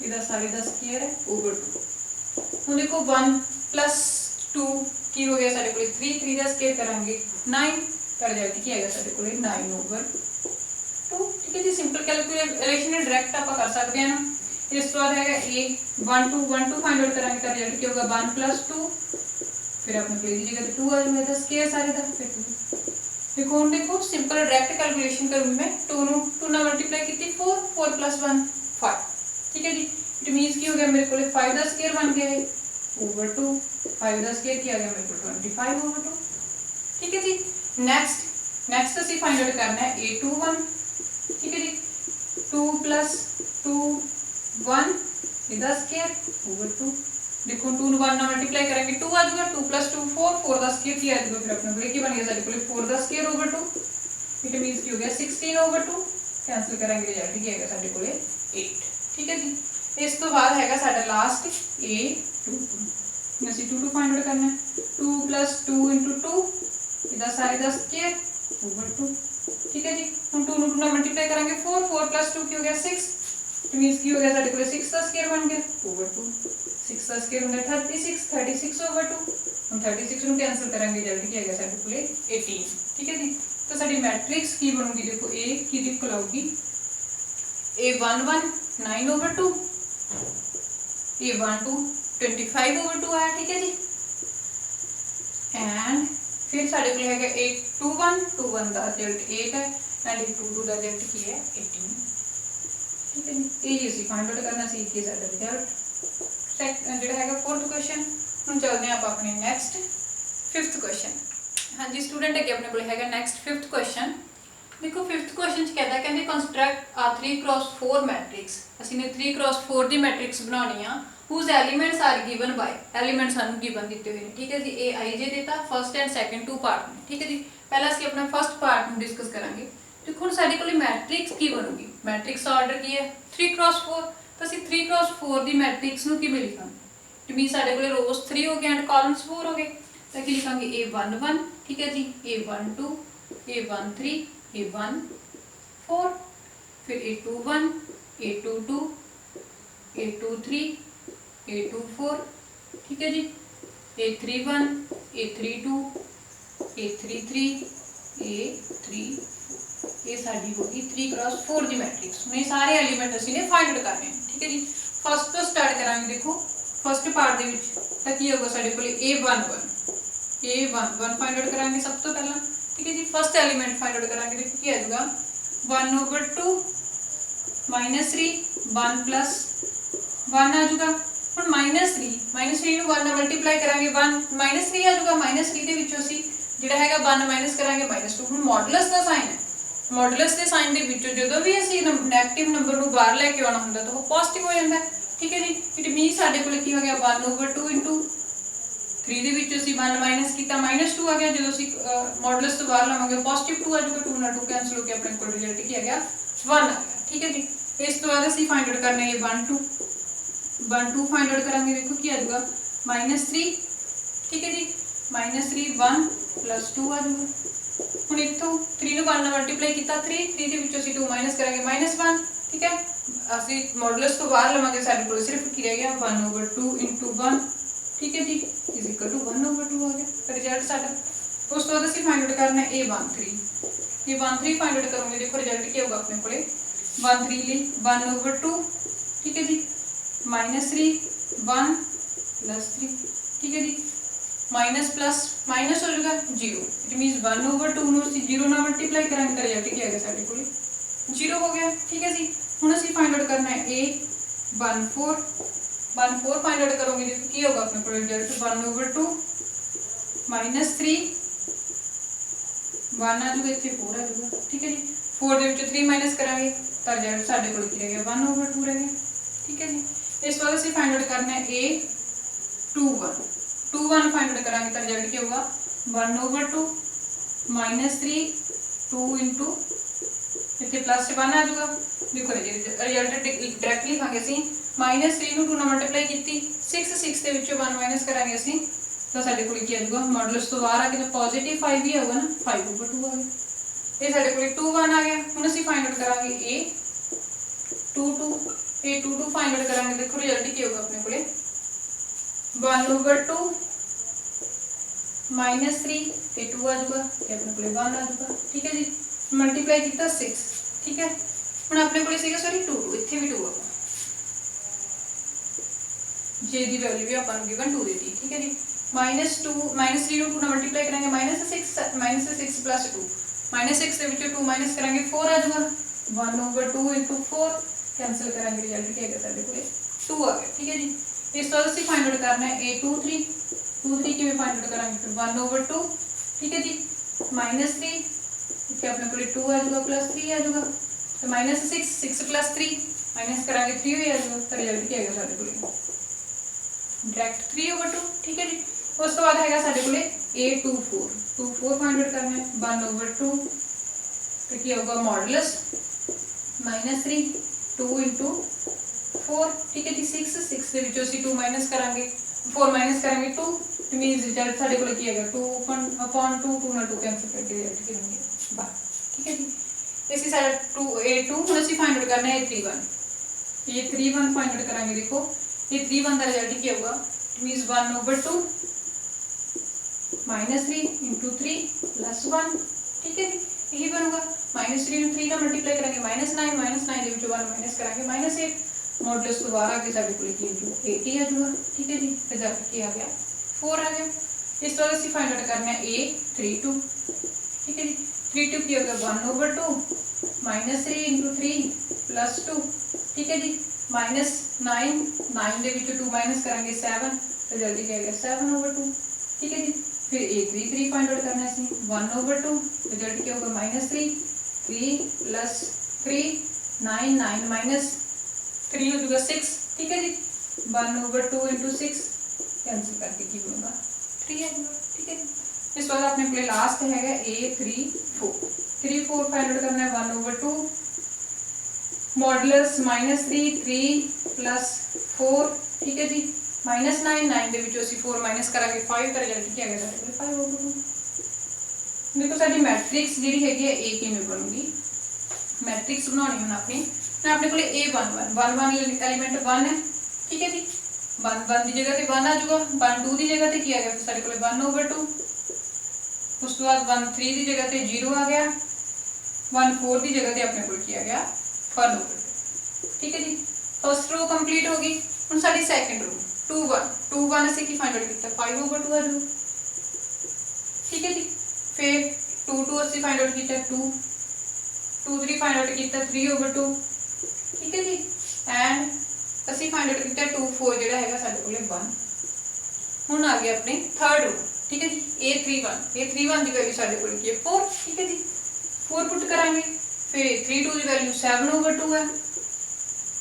ਇਹਦਾ ਸਾਰੇ ਦਾ ਸਕੁਅਰ है ओवर 2। ਹੁਣ देखो 1 प्लस 2 की हो गया साडे कोले 3 ਦਾ ਸਕੁਅਰ ਕਰਾਂਗੇ 9, ਤਾਂ ਰਿਜ਼ਲਟ ਕੀ ਆਏਗਾ ਸਾਡੇ ਕੋਲੇ 9 ओवर 2, ठीक है जी। सिंपल कैलकुलेशन डायरेक्ट आप कर सकते हैं ना। इस तो बाद है a12 फाइंड आउट करांगे तो रिजल्ट क्या होगा 1 प्लस 2, फिर अपने कोई की जगह 2 आ जाएगा, तो स्क्वायर सारे दा फिर 2। देखो हम देखो सिंपल डायरेक्ट कैलकुलेशन करूंगी मैं 2 ना मल्टीप्लाई की 4 प्लस 1 5, ठीक है जी। इट मींस की हो गया मेरे को 5 का स्क्वायर बन गया है ओवर 2, 5 का स्क्वायर किया गया मेरे को 25 ओवर 2, ठीक है जी। नेक्स्ट ਅਸੀਂ फाइंड आउट करना है a21, ठीक है जी। 2 प्लस 2 1 इसका स्क्वायर ओवर 2। देखो 2 ਨੂੰ 1 ਨਾਲ ਮਲਟੀਪलाई करेंगे 2 आ जाएगा, 2 प्लस 2 4 का स्क्वायर किया जाएगा, फिर अपने को क्या बन गया सारे को 4 का स्क्वायर ओवर 2, इट मींस की हो गया 16 ओवर 2, कैंसिल करेंगे रिजल्ट क्या आएगा सारे को 8, ठीक है जी। इस तो बाद हैगा साडा लास्ट a22, ਅਸੀਂ 2 फाइंड आउट करना है 2 प्लस 2 * 2 इसका सारे का स्क्वायर ओवर 2, ठीक है जी। हम 2 ਨਾਲ ਮਲਟੀਪलाई करेंगे 4 प्लस 2 की हो गया 6, इट मींस की हो गया साडे कोले 6 का स्क्वायर बन गया ओवर 2, 6 का स्क्वायर होता है 36 ओवर 2। हम 36 ਨੂੰ कैंसिल करेंगे रिजल्ट क्या आएगा साडे कोले 18, ठीक है जी। तो साडी मैट्रिक्स की बनूगी देखो a की इक्वल आऊगी a11 9 ओवर 2, A12 25/2 आया, ठीक है जी। एंड फिर साढ़े को है 821 का रिजल्ट 8 है एंड 822 का रिजल्ट की है 18, ठीक है जी। ये ਅਸੀਂ फाइंड आउट करना सी कि साਡਾ रिजल्ट ਜਿਹੜਾ ਹੈਗਾ फोर्थ क्वेश्चन। ਹੁਣ ਚੱਲਦੇ ਆਪਾਂ ਆਪਣੇ ਨੈਕਸਟ फिफ्थ क्वेश्चन। हाँ जी स्टूडेंट अगे अपने को है नैक्सट फिफ्थ क्वेश्चन। देखो फिफ्थ क्वेश्चन कहता कहते कंस्ट्रक्ट आ 3x4 मैट्रिक्स। असी ने 3x4 की मैट्रिक्स बनानी आ whose elements are given by element सानू गिवन दिते हुए ठीक है जी। ए आई जे देता first and second two part में, ठीक है जी। पहला असी अपना फर्स्ट पार्ट में डिस्कस करांगे। देखो हुण साडे कोल मैट्रिक्स की बनूगी, मैट्रिक्स का ऑर्डर की है 3x4, तो असी 3x4 की मैट्रिक्स नू किवें लिखांगे। इट मीन साडे कोल रोज 3 हो गए एंड कॉलम्स 4 हो गए, तो कि लिखांगे A11, ठीक है जी, A12, A13, A14, फिर A21, A22, A23, A24, ठीक है जी, A31, A32, A33, A34। ये साडी होगी 3x4 की मैट्रिक्स। ये सारे एलीमेंट असीं ने फाइंड आउट करने, ठीक है जी। फर्स्ट तो स्टार्ट करांगे। देखो फर्स्ट पार्ट दे विच तां की होगा साडे कोल A11 फाइंड आउट करांगे सब तो पहला, ठीक है जी। फर्स्ट एलीमेंट फाइंड आउट करांगे। देखो की आ जाएगा 1/2 -3 1 + 1 आ जाएगा। ਹੁਣ -3 ਨੂੰ 1 ਨਾਲ ਮਲਟੀਪਲਾਈ ਕਰਾਂਗੇ 1 -3 ਆ ਜਾਊਗਾ। -3 ਦੇ ਵਿੱਚੋਂ ਅਸੀਂ ਜਿਹੜਾ ਹੈਗਾ 1 ਮਾਈਨਸ ਕਰਾਂਗੇ -2। ਹੁਣ ਮੋਡੂਲਸ ਦਾ ਸਾਈਨ ਹੈ, ਮੋਡੂਲਸ ਦੇ ਸਾਈਨ ਦੇ ਵਿੱਚੋਂ ਜਦੋਂ ਵੀ ਅਸੀਂ ਨੈਗੇਟਿਵ ਨੰਬਰ ਨੂੰ ਬਾਹਰ ਲੈ ਕੇ ਆਉਣਾ ਹੁੰਦਾ ਤਾਂ ਉਹ ਪੋਜ਼ਿਟਿਵ ਹੋ ਜਾਂਦਾ ਹੈ, ਠੀਕ ਹੈ ਜੀ। ਇਟ ਮੀਨ ਸਾਡੇ ਕੋਲ ਕੀ ਹੋ ਗਿਆ 1/2 × 3 ਦੇ ਵਿੱਚੋਂ ਅਸੀਂ 1 ਮਾਈਨਸ ਕੀਤਾ -2 ਆ ਗਿਆ। ਜਦੋਂ ਅਸੀਂ ਮੋਡੂਲਸ ਤੋਂ ਬਾਹਰ ਲਾਵਾਂਗੇ ਪੋਜ਼ਿਟਿਵ 2 ਆ ਜਾਊਗਾ। 2 ਨਾਲ 2 ਕੈਂਸਲ ਹੋ ਕੇ ਆਪਣੇ ਕੋਲ ਰਿਜ਼ਲਟ ਕੀ ਆ ਗਿਆ 1 ਆ ਗਿਆ, ਠੀਕ ਹੈ ਜੀ। ਇਸ ਤੋਂ ਬਾਅਦ ਅਸੀਂ फाइंड आउट करना है 1 2 फाइंड आउट करांगे। देखो की आ जाएगा -3, ठीक है जी, -3 1 + 2 आ जाएगा। ਹੁਣ ਇੱਥੋਂ 3 ਨੂੰ 1 ਨਾਲ ਮਲਟੀਪਲਾਈ ਕੀਤਾ 3 ਦੇ ਵਿੱਚੋਂ ਅਸੀਂ 2 ਮਾਈਨਸ ਕਰਾਂਗੇ -1, ਠੀਕ ਹੈ। ਅਸੀਂ ਮੋਡੂਲਸ ਤੋਂ ਬਾਹਰ ਲਵਾਂਗੇ ਸਾਡੇ ਕੋਲ ਸਿਰਫ ਕੀ ਰਹਿ ਗਿਆ 1/2 × 1, ठीक है जी, इज इक्वल टू 1/2 आ गया रिजल्ट साडा। उस तो बाद ਅਸੀਂ फाइंड आउट करना है A13 फाइंड आउट करोगे। देखो रिजल्ट ਕੀ होगा अपने कोले 13 ਲਈ 1/2, ठीक है जी, -3 1 + 3, ठीक है जी। माइनस प्लस माइनस हो जाएगा 0। इट मीनस 1/2 ਨੂੰ ਅਸੀਂ 0 ਨਾਲ ਮਲਟੀਪਲਾਈ ਕਰਾਂਗੇ ਤਾਂ ਰਿਜ਼ਲਟ ਕੀ ਆਏਗਾ ਸਾਡੇ ਕੋਲੇ 0 ਹੋ ਗਿਆ, ਠੀਕ ਹੈ ਜੀ। ਹੁਣ ਅਸੀਂ फाइंड आउट करना है A14 फाइंड आउट करोगे। देखो की होगा अपने को रिजल्ट 1/2 -3 1 आ जाएगा, इतने 4 आ जाएगा, ठीक है जी। 4 ਦੇ ਵਿੱਚੋਂ 3 ਮਾਈਨਸ ਕਰਾਂਗੇ ਤਾਂ ਰਿਜ਼ਲਟ ਸਾਡੇ ਕੋਲ ਕੀ ਰਹਿ ਗਿਆ 1/2 ਰਹਿ ਗਿਆ, ठीक है जी। इस बाद ਅਸੀਂ फाइंड आउट करना है A21 फाइंड आउट करांगे तो रिजल्ट क्या होगा 1/2 -3 2 × इतने +1 आ जाएगा। देखो रिजल्ट डायरेक्ट लिखांगे ਅਸੀਂ -3 ਨੂੰ 2 ਨਾਲ ਮਲਟੀਪਲਾਈ ਕੀਤੀ 6 ਦੇ ਵਿੱਚੋਂ 1 ਮਾਈਨਸ ਕਰਾਂਗੇ ਅਸੀਂ ਤਾਂ ਸਾਡੇ ਕੋਲ ਕੀ ਆ ਜਾਊਗਾ ਮੋਡੂਲਸ ਤੋਂ ਬਾਹਰ ਆ ਕੇ ਪੋਜ਼ਿਟਿਵ 5 ਹੀ ਆਊਗਾ ਨਾ 5/2 ਆ ਗਿਆ। ਇਹ ਸਾਡੇ ਕੋਲ 21 ਆ ਗਿਆ। ਹੁਣ ਅਸੀਂ फाइंड आउट ਕਰਾਂਗੇ A22 फाइंड आउट करांगे। देखो रिजल्ट की होगा अपने कोले 1/2 -3 ते 2 आ जाएगा ते अपने कोले 1 आ जाएगा, ठीक है जी। मल्टीप्लाई किया 6, ठीक है। हुण अपने कोले सीगा सॉरी 2 इत्थे भी 2 आ जे दी वैल्यू भी अपन गिवन 2 देती, ठीक है जी। -3 ਨੂੰ 2 ਨਾਲ मल्टीप्लाई करांगे -6 + 2 -6 ਦੇ ਵਿੱਚੋਂ 2 ਮਾਈਨਸ ਕਰਾਂਗੇ 4 आ जाएगा 1/2 × 4 कैंसिल करांगे रिजल्ट क्या है साडे कोले 2 आ गया, ठीक है जी। इस तो ਅਸੀਂ फाइंड आउट करना है A23 किवें फाइंड आउट करांगे फिर 1/2, ठीक है जी, -3 इत्थे अपने कोले 2 आ जाएगा +3 आ जाएगा तो -6 + 3 माइनस करांगे 3 भी आ जाएगा तो रिजल्ट क्या है साडे कोले डायरेक्ट 3/2, ठीक है जी। उस तो बाद हैगा साडे कोले A24 फाइंड आउट करना है 1/2 तो क्या होगा मॉडुलस -3 2 × 4, ठीक है जी। 6 ਦੇ ਵਿੱਚੋਂ ਅਸੀਂ 2 ਮਾਈਨਸ ਕਰਾਂਗੇ 4 ਮਾਈਨਸ ਕਰਾਂਗੇ 2 ਇਟ ਮੀਨਸ ਰਿਜ਼ਲਟ ਸਾਡੇ ਕੋਲ ਕੀ ਆਏਗਾ 2/2 2 ਨਾਲ 2 ਕੈਂਸਲ ਕਰਕੇ ਰਿਜ਼ਲਟ ਕੀ ਹੋਣਗੇ 12, ठीक है जी। इसी साइड A2 ਹੁਣ ਅਸੀਂ फाइंड आउट करना है A31 फाइंड आउट करांगे। देखो A31 ਦਾ ਰਿਜ਼ਲਟ ਕੀ ਹੋਊਗਾ ਇਟ ਮੀਨਸ 1/2 -3 × 3 + 1, ठीक है जी। यही बनूगा -3 ਨੂੰ 3 ਨਾਲ ਮਲਟੀਪਲਾਈ ਕਰਾਂਗੇ -9 ਦੇ ਵਿੱਚੋਂ 1 ਮਾਈਨਸ ਕਰਾਂਗੇ -8 मॉडुलस तो बाहर आके साढ़े कोल की इंटू 80 आ जाऊगा। ठीक है जी, रिजल्ट क्या आ गया 4 आ गया। इस तो बाद असीं फाइंड आउट करना है A32। ठीक है जी, 32 की होगा 1/2 -3 × 3 + 2। ठीक है जी, -9 9 ਦੇ ਵਿੱਚੋਂ 2 माइनस करांगे 7, रिजल्ट क्या आ गया 7/2। ठीक है जी, फिर A33 फाइंड आउट करना है 1/2, रिजल्ट क्या होगा -3 3 + 3 9 9 -3 हो जाएगा 6। ठीक है जी, 1/2 × 6 कैंसिल करके की बनूगा 3 है। ठीक है जी, इस बाद अपने को लास्ट है A34 फाइंड आउट करना है 1/2 मॉडुलस -3 3 + 4। ठीक है जी, -9 9 ਦੇ ਵਿੱਚੋਂ ਅਸੀਂ 4 माइनस करांगे 5 ਦਾ ਰਿਜ਼ਲਟ ਕੀ ਆਏਗਾ ਸਾਡੇ ਕੋਲ 5/2। देखो साडी मैट्रिक्स जी हैगी है ए किवें बनूगी, मैट्रिक्स बनानी हम अपने को A11 एलीमेंट 1 है। ठीक है जी, 1 की जगह पर 1 आ जाऊगा, 1 2 की जगह पर की आ गया साढ़े को 1/2। उस तो बाद 1 3 की जगह पर 0 आ गया, 1 4 की जगह पर अपने को की आ गया 1/2। ठीक है जी, फर्स्ट रो कंप्लीट होगी। हम साडी सैकेंड रो 2 1 असीं की फाइंड आउट किया 5/2 आ जाऊ। ठीक है जी, फिर 2 2 असीं फाइंड आउट किया 2 2 3 फाइंड आउट किया 3/2। ठीक है जी, एंड असीं फाइंड आउट किया 2 4 जिहड़ा हैगा साडे कोले 1। हुण आ गया अपनी थर्ड रो। ठीक है जी, A31 की वैल्यू साडे कोले की है 4। ठीक है जी, 4 पुट करांगे, फिर 32 की वैल्यू 7/2 है,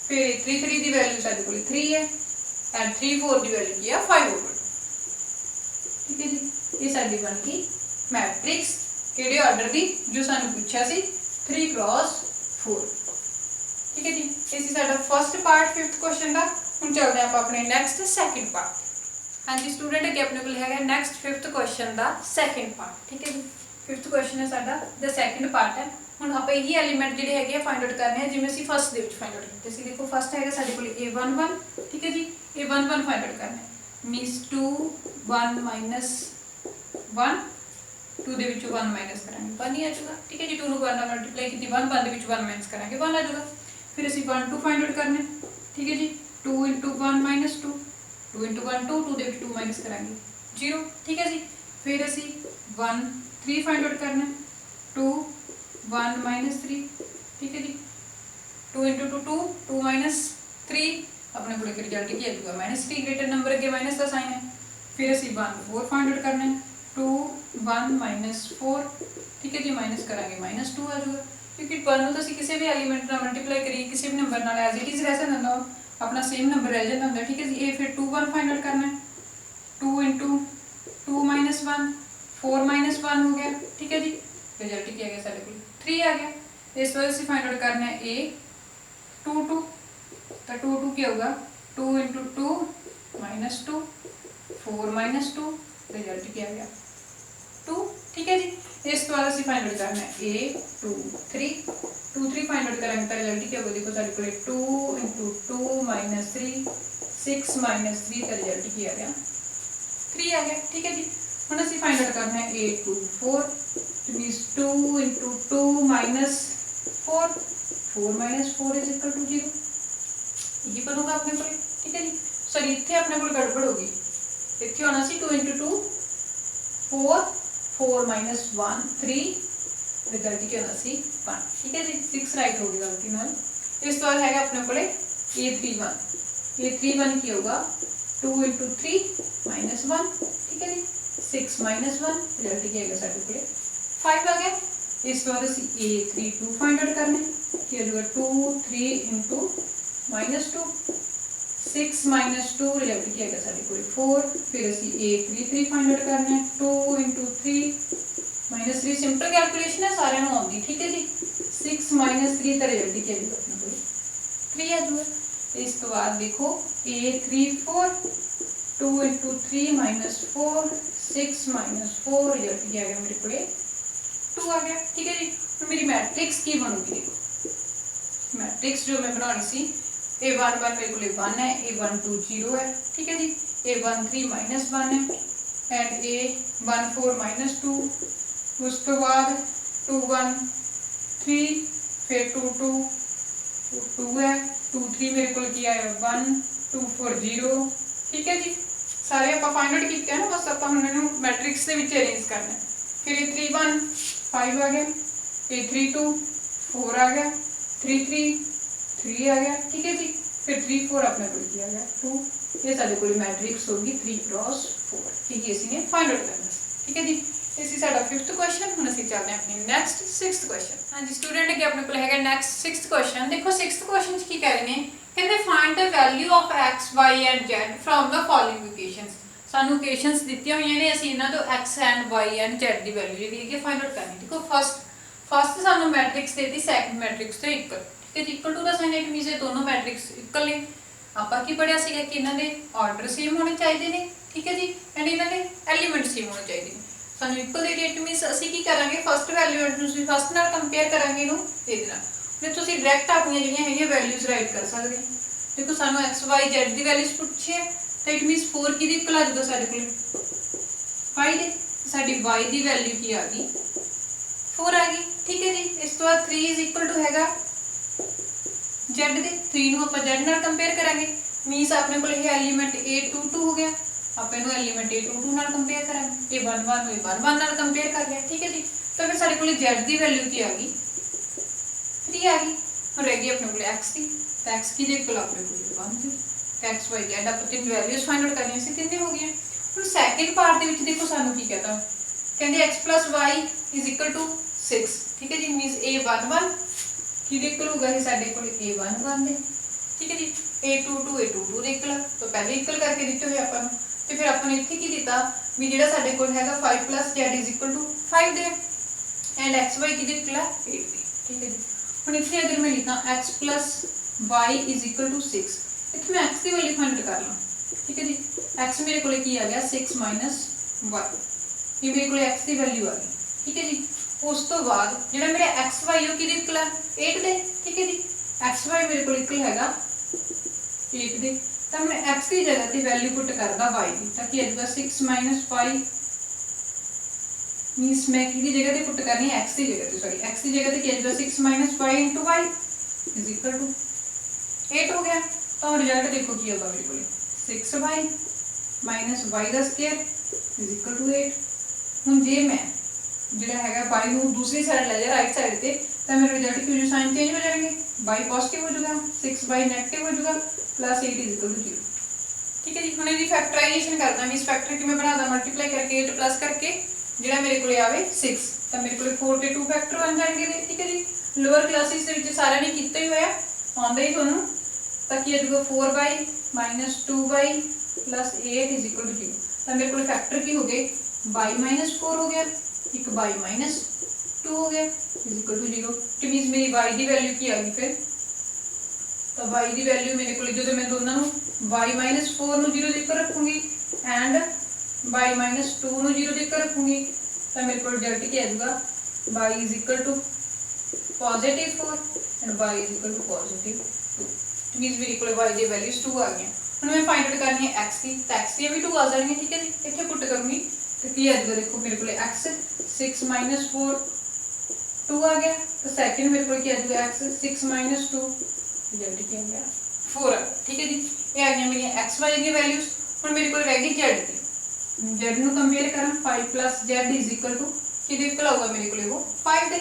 फिर 33 की वैल्यू साडे कोले 3 है, एंड 34 की वैल्यू की है 5/2। ठीक है जी, ये साडी बन गई मैट्रिक्स किहड़े आर्डर दी जो सानू पूछा सी 3 क्रॉस 4। ठीक है जी, ये सी साडा फर्स्ट पार्ट 5th क्वेश्चन का। हुण चलदे आपां अपने नैक्सट सैकेंड पार्ट। हाँ जी स्टूडेंट, अगे अपने को है नैक्सट 5th क्वेश्चन का सैकेंड पार्ट। ठीक है जी, 5th क्वेश्चन है साडा द सैकेंड पार्ट है। हुण आपां यही एलीमेंट जिहड़े हैगे फाइंड आउट करने हैं जिवें असीं first they which find out कीते सी। देखो फर्स्ट हैगा साडे कोल A11। ठीक है जी, A11 फाइंड आउट करना है, मीनस 2 1 -1 2 ਦੇ ਵਿੱਚੋਂ 1 माइनस करांगे 1 ही आ जाऊगा। ठीक है जी, 2 ਨੂੰ 1 ਨਾਲ ਮਲਟੀਪਲਾਈ ਕੀਤੀ 1 1 ਦੇ ਵਿੱਚੋਂ 1 माइनस करांगे 1 आ जाऊगा। फिर ਅਸੀਂ 1 2 फाइंड आउट करना है। ठीक है जी, 2 × 1 - 2 2 × 1 2 2 ਦੇ ਵਿੱਚ 2 माइनस करांगे 0। ठीक है जी, फिर ਅਸੀਂ 1 3 फाइंड आउट करना है, 2 1 -3। ठीक है जी, 2 × 2 2 2 -3 अपने को रिजल्ट की आ जाऊगा -3 ग्रेटर नंबर अगे माइनस का साइन है। फिर असी 1 4 फाइंड आउट करना है, 2 1 -4। ठीक है जी, माइनस करांगे -2 आ जाऊगा, क्योंकि 1 तो असी किसी भी एलीमेंट नाल मल्टीप्लाई करिए किसी भी नंबर नाल एज इट इज रह सकता, अपना सेम नंबर रह जाता होंगे। ठीक है जी, ये फिर 2 1 फाइंड आउट करना है, 2 × 2 -1 4 -1 हो गया। ठीक है जी, रिजल्ट क्या आ गया साढ़े को 3 आ गया। इस बार असी फाइंड आउट करना है A 2 2, तो 2 2 क्या होगा 2 × 2 -2 4 -2, रिजल्ट क्या आ गया 2। ठीक है जी, इस तो बाद असीं फाइंड आउट करना है A 2 3 2 3 फाइंड आउट करेंगे तो रिजल्ट क्या होगा, देखो साढ़े को 2 × 2 -3 6 -3 का रिजल्ट क्या आ गया 3 आ गया। ठीक है जी, हुण असीं फाइंड आउट करना है A24 मीनस 2 × 2 -4 4 -4 इज इक्वल टू 0, यही बनूगा अपने को। ठीक है जी, सॉरी इत्थे अपने को गड़बड़ होगी, इत्थे होना सी 2 × 2 4 4 -1 3, रिजल्ट क्या होना सी 1। ठीक है जी, 6 राइट हो गई गलती नाल। इस तो बाद है अपने को A31 की होगा 2 × 3 -1। ठीक है जी, 6 -1, रिजल्ट क्या है साढ़े को 5 आ गया। इस बाद असी A32 फाइंड आउट करना है, कि हो जाएगा 2 3 × -2 6 -2, रिजल्ट क्या है साढ़े को 4। फिर असी A33 फाइंड आउट करना है, 2 × 3 -3 सिंपल कैलकुलेशन है सारे आती। ठीक है जी, 6 -3 का रिजल्ट क्या है अपने को 3 आ जाएगा। इस तो बाद देखो A34 2 × 3 -4 6 -4, रिजल्ट क्या आ गया मेरे को 2 आ गया। ठीक है जी, तो मेरी मैट्रिक्स की बनूगी, देखो मैट्रिक्स जो मैं बनानी सी A11 मेरे को 1 है, A12 0 है। ठीक है जी, A13 -1 है एंड A14 -2, उस तो बाद 2 1 3 फिर 2 2 2 है 2 3 मेरे को की आया 1 2 4 0 ठीक है जी। सारे आप फाइंड आउट किए ना, बस आप मैट्रिक्स के अरेंज करना है। फिर ये 3 1 5 आ गया, ये 3 2 4 आ गया, 3 3 3 आ गया ठीक है जी। फिर 3 4 अपने को किया गया 2, ये साढ़े को मैट्रिक्स होगी 3 क्रॉस 4 ठीक है, इसी ने फाइंड आउट करना ठीक है जी। इसी साडा 5th क्वेश्चन। हुण ਅਸੀਂ ਚੱਲਦੇ ਹਾਂ अपनी नैक्सट 6th क्वेश्चन। हाँ जी स्टूडेंट अगे अपने को है नैक्सट 6th क्वेश्चन। देखो 6th क्वेश्चन की कह रहे हैं, कहते find the value of x y and z from the following equations. सानू इक्वेशंस दित्तियां हुई ने, ਅਸੀਂ ਇਹਨਾਂ ਤੋਂ x and y and z the value ਜਿਹੜੀ ਹੈ फाइंड आउट करनी। देखो फर्स्ट सानू मैट्रिक्स देती, सैकंड मैट्रिक्स तो इक्वल ठीक है, equal to the sign it means ये दोनों मैट्रिक्स इक्वल ने। ਆਪਾਂ ਕੀ ਪੜਿਆ ਸੀਗਾ ਕਿ ਇਹਨਾਂ ਦੇ ਆਰਡਰ ਸੇਮ ਹੋਣੇ ਚਾਹੀਦੇ ਨੇ ਠੀਕ ਹੈ ਜੀ, ਐਂਡ ਇਹਨਾਂ ਦੇ ਐਲੀਮੈਂਟ ਸੇਮ ਹੋਣੇ ਚਾਹੀਦੇ ਨੇ। ਸਾਨੂੰ ਇਕੁਅਲ ਦੇ ਇਟ ਮੀਨਸ ਅਸੀਂ ਕੀ ਕਰਾਂਗੇ, ਫਸਟ ਵੈਲਿਊ ਨੂੰ ਤੁਸੀਂ ਫਸਟ ਨਾਲ ਕੰਪੇਅਰ ਕਰਾਂਗੇ ਇਹਨੂੰ ਇਹਦੇ ਨਾਲ। ਫਿਰ ਤੁਸੀਂ ਡਾਇਰੈਕਟ ਆਪਣੀਆਂ ਜਿਹੜੀਆਂ ਹੈਗੀਆਂ ਵੈਲਿਊਜ਼ ਰਾਈਟ ਕਰ ਸਕਦੇ ਹੋ। ਦੇਖੋ ਸਾਨੂੰ x y z ਦੀ ਵੈਲਿਊਜ਼ ਪੁੱਛੀ ਹੈ ਤਾਂ ਇਟ ਮੀਨਸ 4 ਕਿਹਦੀ ਇਕੁਅਲ ਆ ਜਾਊਗਾ ਸਾਡੇ ਕੋਲ 5 ਦੇ, ਸਾਡੀ y ਦੀ ਵੈਲਿਊ ਕੀ ਆ ਗਈ 4 ਆ ਗਈ ਠੀਕ ਹੈ ਜੀ। ਇਸ ਤੋਂ ਬਾਅਦ 3 ਇਜ਼ ਇਕੁਅਲ ਟੂ ਹੈਗਾ z ਦੇ, 3 ਨੂੰ ਆਪਾਂ z ਨਾਲ ਕੰਪੇਅਰ ਕਰਾਂਗੇ ਮੀਨਸ ਆਪਣੇ ਕੋਲ ਇਹ ਐਲੀਮੈਂਟ a22 ਹੋ ਗਿਆ, ਆਪਾਂ ਇਹਨੂੰ ਐਲੀਮੈਂਟ a22 ਨਾਲ ਕੰਪੇਅਰ ਕਰਾਂਗੇ, a11 ਨੂੰ a11 ਨਾਲ ਕੰਪੇਅਰ ਕਰ ਲਿਆ ਠੀਕ ਹੈ ਜੀ। ਤਾਂ ਫਿਰ ਸਾਡੇ ਕੋਲ z ਦੀ ਵੈਲਿਊ ਕੀ ਆ ਗਈ 3 ਆ ਗਈ। ਹੁਣ ਰਹਿ ਗਈ ਆਪਣੇ ਕੋਲ x ਦੀ, ਤਾਂ x ਕੀ ਦੇ ਇਕੁਅਲ ਆਪਣੇ ਕੋਲ 1 ਸੀ, ਤਾਂ x y z ਆਪਾਂ ਤਿੰਨ ਵੈਲਿਊਜ਼ ਫਾਈਂਡ ਆਊਟ ਕਰਨੀਆਂ ਸੀ, ਤਿੰਨੇ ਹੋ ਗਈਆਂ। ਹੁਣ ਸੈਕਿੰਡ ਪਾਰਟ ਦੇ ਵਿੱਚ ਦੇਖੋ ਸਾਨੂੰ ਕੀ ਕਹਤਾ, ਕਹਿੰਦੇ x + y = 6 ਠੀਕ ਹੈ ਜੀ, ਮੀਨਸ a11 ਕਿਹਦੇ ਇਕੁਅਲ ਹੋਗਾ ਇਹ ਸਾਡੇ ਕੋਲ a11 ਦੇ ਠੀਕ ਹੈ ਜੀ, a22 ਦੇ ਇਕੁਅਲ ਤਾਂ ਪਹਿਲੇ ਇਕੁਅਲ ਕਰਕੇ ਦਿੱਤੇ ਹੋਏ ਆਪਾਂ ਨੂੰ। ਤੇ ਫਿਰ ਆਪਾਂ ਨੇ ਇੱਥੇ ਕੀ ਦਿੱਤਾ ਵੀ ਜਿਹੜਾ ਸਾਡੇ ਕੋਲ ਹੈਗਾ 5 + z = 5 ਦੇ ਐਂਡ xy ਕਿਹਦੇ ਇਕੁਅਲ ਹੈ 8 ਦੇ ਠੀਕ ਹੈ ਜੀ। ਹੁਣ ਇੱਥੇ ਅਗਰ ਮੈਂ ਲਿਖਾਂ x + y = 6, ਇੱਥੇ ਮੈਂ x ਦੀ ਵੈਲਿਊ ਫਾਈਂਡ ਕਰ ਲਾਂ ਠੀਕ ਹੈ ਜੀ। x ਮੇਰੇ ਕੋਲ ਕੀ ਆ ਗਿਆ 6 - y, ਇਹ ਮੇਰੇ ਕੋਲ x ਦੀ ਵੈਲਿਊ ਆ ਗਈ ਠੀਕ ਹੈ ਜੀ। ਉਸ ਤੋਂ ਬਾਅਦ ਜਿਹੜਾ ਮੇਰਾ xy ਉਹ ਕਿਹਦੇ ਇਕੁਅਲ ਹੈ 8 ਦੇ ਠੀਕ ਹੈ ਜੀ। xy ਮੇਰੇ ਕੋਲ ਇਕੁਅਲ ਹੈਗਾ 8 ਦੇ, ਤਾਂ ਮੈਂ x ਦੀ ਜਗ੍ਹਾ ਤੇ ਵੈਲਿਊ ਪੁੱਟ ਕਰਦਾ y ਦੀ, ਤਾਂ ਕੀ ਆਜੂਗਾ 6 - 5 ਮੀਨਸ ਮੈਂ ਕਿਹਦੀ ਜਗ੍ਹਾ ਤੇ ਪੁੱਟ ਕਰਨੀ ਹੈ x ਦੀ ਜਗ੍ਹਾ ਤੇ, ਸੌਰੀ x ਦੀ ਜਗ੍ਹਾ ਤੇ ਕੀ ਆਜੂਗਾ 6 - 5 × y = 8 ਹੋ ਗਿਆ। ਤਾਂ ਰਿਜ਼ਲਟ ਦੇਖੋ ਕੀ ਆਊਗਾ ਮੇਰੇ ਕੋਲ 6y - y² = 8। ਹੁਣ ਜੇ ਮੈਂ ਜਿਹੜਾ ਹੈਗਾ y ਨੂੰ ਦੂਸਰੀ ਸਾਈਡ ਲੈ ਜਾ ਰਾਈਟ ਸਾਈਡ ਤੇ, ਤਾਂ ਮੇਰਾ ਰਿਜ਼ਲਟ ਕਿਉਂ ਜੋ ਸਾਈਨ ਚੇਂਜ ਹੋ ਜਾਣਗੇ, y ਪੋਜ਼ਿਟਿਵ ਹੋ ਜਾਊਗਾ 6y ਨੈਗੇਟਿਵ ਹੋ ਜਾਊਗਾ +8 = 0 ਠੀਕ ਹੈ ਜੀ। ਹੁਣ ਇਹਦੀ ਫੈਕਟਰਾਈਜ਼ੇਸ਼ਨ ਕਰਦਾ, ਵੀ ਇਸ ਫੈਕਟਰ ਕਿਵੇਂ ਬਣਾਦਾ ਮਲਟੀਪਲਾਈ ਕਰਕੇ 8 ਪਲੱਸ ਕਰਕੇ ਜਿਹੜਾ ਮੇਰੇ ਕੋਲੇ ਆਵੇ 6, ਤਾਂ ਮੇਰੇ ਕੋਲੇ 4 ਦੇ 2 ਫੈਕਟਰ ਬਣ ਜਾਣਗੇ ਠੀਕ ਹੈ ਜੀ। ਲੋਅਰ ਕਲਾਸਿਸ ਦੇ ਵਿੱਚ ਸਾਰਿਆਂ ਨੇ ਕੀਤਾ ਹੀ ਹੋਇਆ, ਆਉਂਦਾ ਹੀ ਤੁਹਾਨੂੰ। ਤਾਂ ਕੀ ਆਜੂਗਾ 4y - 2y + 8 = 0, ਤਾਂ ਮੇਰੇ ਕੋਲ ਫੈਕਟਰ ਕੀ ਹੋ ਗਏ y - 4 ਹੋ ਗਿਆ, ਇੱਕ y - 2 ਹੋ ਗਿਆ = 0। ਇਟ ਮੀਨਸ ਮੇਰੀ y ਦੀ ਵੈਲਿਊ ਕੀ ਆ ਗਈ ਫਿਰ, ਤਾਂ y ਦੀ ਵੈਲਿਊ ਮੇਰੇ ਕੋਲ ਜਦੋਂ ਮੈਂ ਦੋਨਾਂ ਨੂੰ y - 4 ਨੂੰ 0 ਦੇ ਉੱਪਰ ਰੱਖੂੰਗੀ ਐਂਡ y - 2 ਨੂੰ 0 ਦੇ ਉੱਪਰ ਰੱਖੂੰਗੀ, ਤਾਂ ਮੇਰੇ ਕੋਲ ਰਿਜ਼ਲਟ ਕੀ ਆ ਜਾਊਗਾ y = +4 and y = +2। It means ਮੇਰੇ ਕੋਲ y ਦੀ ਵੈਲਿਊਜ਼ 2 ਆ ਗਈਆਂ। ਹੁਣ ਮੈਂ ਫਾਈਂਡ ਆਊਟ ਕਰਨੀ ਹੈ x ਦੀ, ਤਾਂ x ਦੀਆਂ ਵੀ 2 ਆ ਜਾਣਗੀਆਂ ਠੀਕ ਹੈ ਜੀ। ਇੱਥੇ ਪੁੱਟ ਕਰੂੰਗੀ ਤੇ ਕੀ ਆ ਜਾਊਗਾ ਦੇਖੋ ਮੇਰੇ ਕੋਲ x 6 - 4 2 ਆ ਗਿਆ, ਤਾਂ ਸੈਕਿੰਡ ਮੇਰੇ ਕੋਲ ਕੀ ਆ ਜਾਊਗਾ x 6 - 2 ਰਿਜ਼ਲਟ ਕੀ ਆ ਗਿਆ 4 ਠੀਕ ਹੈ ਜੀ। ਇਹ ਆ ਗਈਆਂ ਮੇਰੀਆਂ x y ਦੀਆਂ ਵੈਲਿਊਜ਼। ਹੁਣ ਮੇਰੇ ਕੋਲ ਰਹਿ ਗਈ z ਦੀ, z ਨੂੰ ਕੰਪੇਅਰ ਕਰਾਂ 5 + z = ਕਿਹਦੇ ਇਕੁਅਲ ਆਊਗਾ ਮੇਰੇ ਕੋਲ ਉਹ 5 ਦੇ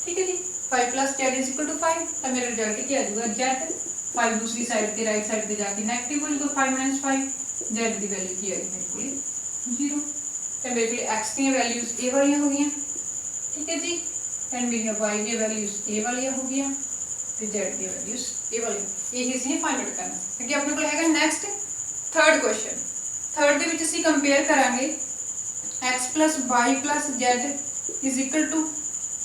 ਠੀਕ ਹੈ ਜੀ। 5 + z = 5, ਤਾਂ ਮੇਰਾ ਰਿਜ਼ਲਟ ਕੀ ਆ ਜਾਊਗਾ z 5 ਦੂਸਰੀ ਸਾਈਡ ਤੇ ਰਾਈਟ ਸਾਈਡ ਤੇ ਜਾ ਕੇ ਨੈਗੇਟਿਵ ਹੋ ਜਾਊਗਾ 5 - 5 z ਦੀ ਵੈਲਿਊ ਕੀ ਆ ਗਈ ਮੇਰੇ ਕੋਲ 0। ਤਾਂ ਮੇਰੇ ਕੋਲ x ਦੀਆਂ ਵੈਲਿਊਜ਼ ਇਹ ਵਾਲੀਆਂ ਹੋ ਗਈਆਂ ਠੀਕ ਹੈ ਜੀ, ਐਂਡ ਮੇਰੀਆਂ y ਦੀਆਂ ਵੈਲਿਊਜ਼ ਇਹ ਵਾਲੀਆਂ ਹੋ ਗਈਆਂ ਤੇ z ਦੀਆਂ ਵੈਲਿਊਜ਼ ਇਹ ਵਾਲੀਆਂ। ਇਹ ਅਸੀਂ ਫਾਈਂਡ ਆਊਟ ਕਰਨਾ। ਅੱਗੇ ਆਪਣੇ ਕੋਲ ਹੈਗਾ ਨੈਕਸਟ 3rd ਕੁਐਸਚਨ। 3rd ਦੇ ਵਿੱਚ ਅਸੀਂ ਕੰਪੇਅਰ ਕਰਾਂਗੇ x + y + z =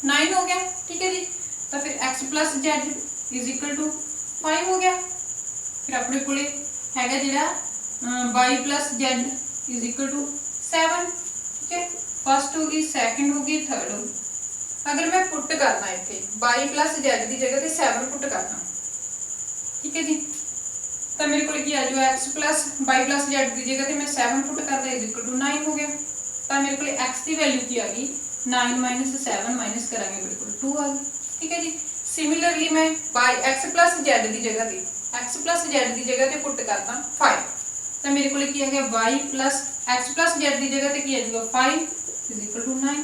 9 ਹੋ ਗਿਆ ਠੀਕ ਹੈ ਜੀ। ਤਾਂ ਫਿਰ x + z = 5 ਹੋ ਗਿਆ। ਫਿਰ ਆਪਣੇ ਕੋਲੇ ਹੈਗਾ ਜਿਹੜਾ y + z = 7 ठीक है। फर्स्ट होगी, सैकेंड होगी, थर्ड होगी। अगर मैं पुट करना इतने y + z की जगह 7 पुट करना ठीक है जी, तो मेरे को आ जाएगा x + y + z की जगह मैं 7 पुट करता = 9 हो गया। तो मेरे को x की वैल्यू की आ गई 9 - 7 माइनस करा मेरे को 2 आ गई ठीक है जी। सिमिलरली मैं x प्लस z की जगह पे पुट करता 5, तो मेरे को की है y plus x plus z की जगह पे की आ जाएगा 5 is equal to 9।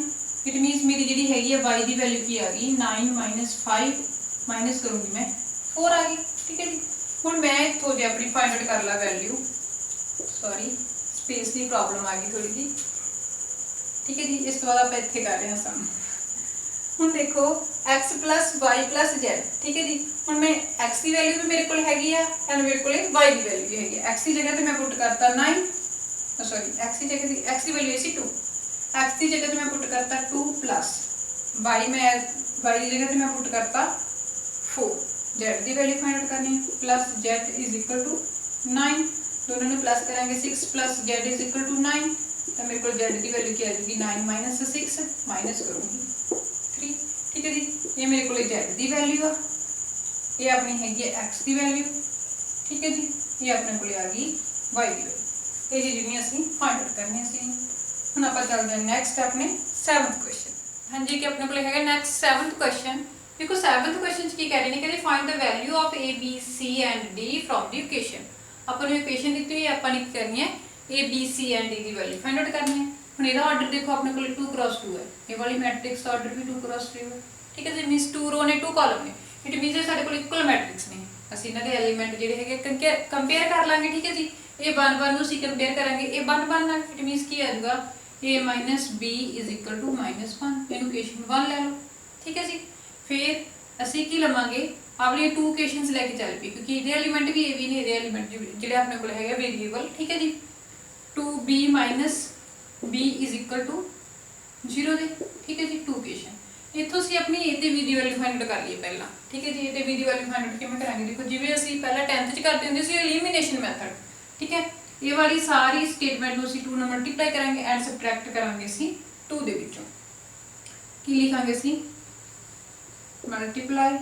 It means मेरी जी हैगी है y की वैल्यू की आ गई 9 माइनस 5 माइनस करूँगी मैं 4 आ गई। ठीक है जी, हुण मैं इत्थों जे अपनी फाइंड आउट कर ला वैल्यू, सॉरी स्पेस की प्रॉब्लम आ गई थोड़ी जी। ठीक है जी, इस तो बाद आप इत्थे कर रहे हैं सम। हुण देखो x plus y plus z, ठीक है जी, हुण मैं x की वैल्यू भी मेरे को हैगी है एंड मेरे को y की वैल्यू भी हैगी है। x की जगह पे मैं पुट करता 9, सॉरी x की जगह x की वैल्यू सी 2, x की जगह पे मैं पुट करता 2 प्लस y की जगह पे मैं पुट करता 4, z की वैल्यू फाइंड आउट करनी है plus z is equal to 9, दोनों ने प्लस करेंगे 6 plus z is equal to 9, तो मेरे को z की वैल्यू क्या आ जाएगी 9 माइनस 6 माइनस करूँगी 3। ठीक है जी, ये मेरे को z की वैल्यू आ, ये अपनी हैगी है x की वैल्यू। ठीक है जी, ये अपने को आ गई y की वैल्यू। ये चीज़ असं फाइंड आउट करनी सी। हुण आपां चलदे हां नैक्सट अपने 7th क्वेश्चन। हाँ जी, कि अपने को है नैक्सट 7th क्वेश्चन। देखो 7th क्वेश्चन की कह रहे हैं कि find the value of A B C and D from the equation. अपन इक्वेशन दी हुई अपन करनी है A B C and D की वैल्यू फाइंड आउट करनी है। हुण इहदा ऑर्डर देखो अपने को 2 क्रॉस 2 है, ये वाली मैट्रिक्स का ऑर्डर भी 2 क्रॉस 2 है। ठीक है जी, मीनस 2 रो ने 2 कॉलम ने, इट मीनस साडे कोल इक्वल मैट्रिक्स ने, ਅਸੀਂ ਇਹਨਾਂ ਦੇ ਐਲੀਮੈਂਟ ਜਿਹੜੇ ਹੈਗੇ ਕੰਪੇਅਰ ਕਰ ਲਾਂਗੇ। ਠੀਕ ਹੈ ਜੀ, ਇਹ 1 1 ਨੂੰ ਅਸੀਂ ਕੰਪੇਅਰ ਕਰਾਂਗੇ, ਇਹ 1 1 ਨਾਲ, ਇਟ ਮੀਨਸ ਕੀ ਆ ਜਾਊਗਾ a minus b is equal to -1, ਇਹਨੂੰ ਇਕੁਏਸ਼ਨ 1 ਲੈ ਲਓ। ਠੀਕ ਹੈ ਜੀ, ਫਿਰ ਅਸੀਂ ਕੀ ਲਵਾਂਗੇ ਆਪਣੀ 2 ਇਕੁਏਸ਼ਨਸ ਲੈ ਕੇ ਚੱਲ ਪਈ, ਕਿਉਂਕਿ ਇਹਦੇ ਐਲੀਮੈਂਟ ਵੀ ਇਹ ਵੀ ਨੇ, ਇਹਦੇ ਐਲੀਮੈਂਟ ਜਿਹੜੇ ਆਪਣੇ ਕੋਲ ਹੈਗਾ ਵੇਰੀਏਬਲ। ਠੀਕ ਹੈ ਜੀ, 2b b is equal to 0 ਦੇ। ਠੀਕ ਹੈ ਜੀ, 2 ਇਕੁਏਸ਼ਨ इतों असीं अपनी ए ते be the value find out कर लीए पहला। ठीक है जी, ए ते be the value find out किवें करांगे, देखो जिवें असीं पहला 10th च करते हुंदे सी एलिमिनेशन मैथड। ठीक है, ये वाली सारी स्टेटमेंट नूं असीं 2 नाल मल्टीप्लाई करांगे एंड सबट्रैक्ट करांगे असीं 2 दे विचों। की लिखांगे असीं multiply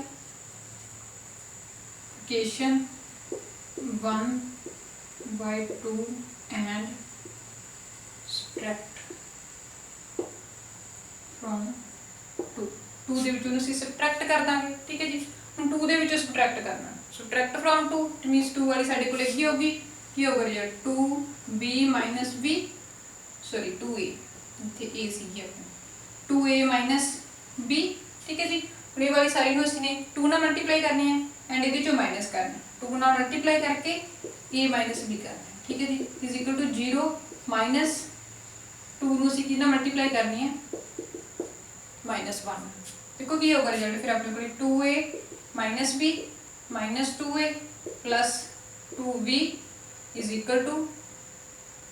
equation 1 by 2 and subtract from 2 ਦੇ ਵਿੱਚੋਂ ਅਸੀਂ ਸਬਟ੍ਰੈਕਟ ਕਰ ਦਾਂਗੇ। ਠੀਕ ਹੈ ਜੀ, ਹੁਣ 2 ਦੇ ਵਿੱਚੋਂ ਸਬਟ੍ਰੈਕਟ ਕਰਨਾ, ਸਬਟ੍ਰੈਕਟ ਫਰੋਮ 2 ਇਟ ਮੀਨਸ 2 ਵਾਲੀ ਸਾਡੇ ਕੋਲ ਕੀ ਹੋਗੀ, ਕੀ ਹੋਗਾ result 2b - b, sorry 2a, ਇੱਥੇ a ਸੀ ਆਪਣਾ 2a - b। ਠੀਕ ਹੈ ਜੀ, ਹੁਣ ਇਹ ਵਾਲੀ ਸਾਰੀ ਨੂੰ ਅਸੀਂ ਨੇ 2 ਨਾਲ ਮਲਟੀਪਲਾਈ ਕਰਨੀ ਹੈ ਐਂਡ ਇਹਦੇ ਚੋਂ ਮਾਈਨਸ ਕਰਨਾ, 2 ਨਾਲ ਮਲਟੀਪਲਾਈ ਕਰਕੇ a - b ਕਰਨਾ। ਠੀਕ ਹੈ ਜੀ, ਇਜ਼ ਇਕੁਅਲ ਟੂ 0 ਮਾਈਨਸ 2 ਨੂੰ ਅਸੀਂ ਕਿਹਨਾਂ ਮਲਟੀਪਲਾਈ ਕਰਨੀ ਹੈ -1। देखो की होगा रिजल्ट, फिर अपने को 2a - b -2a plus 2b is equal to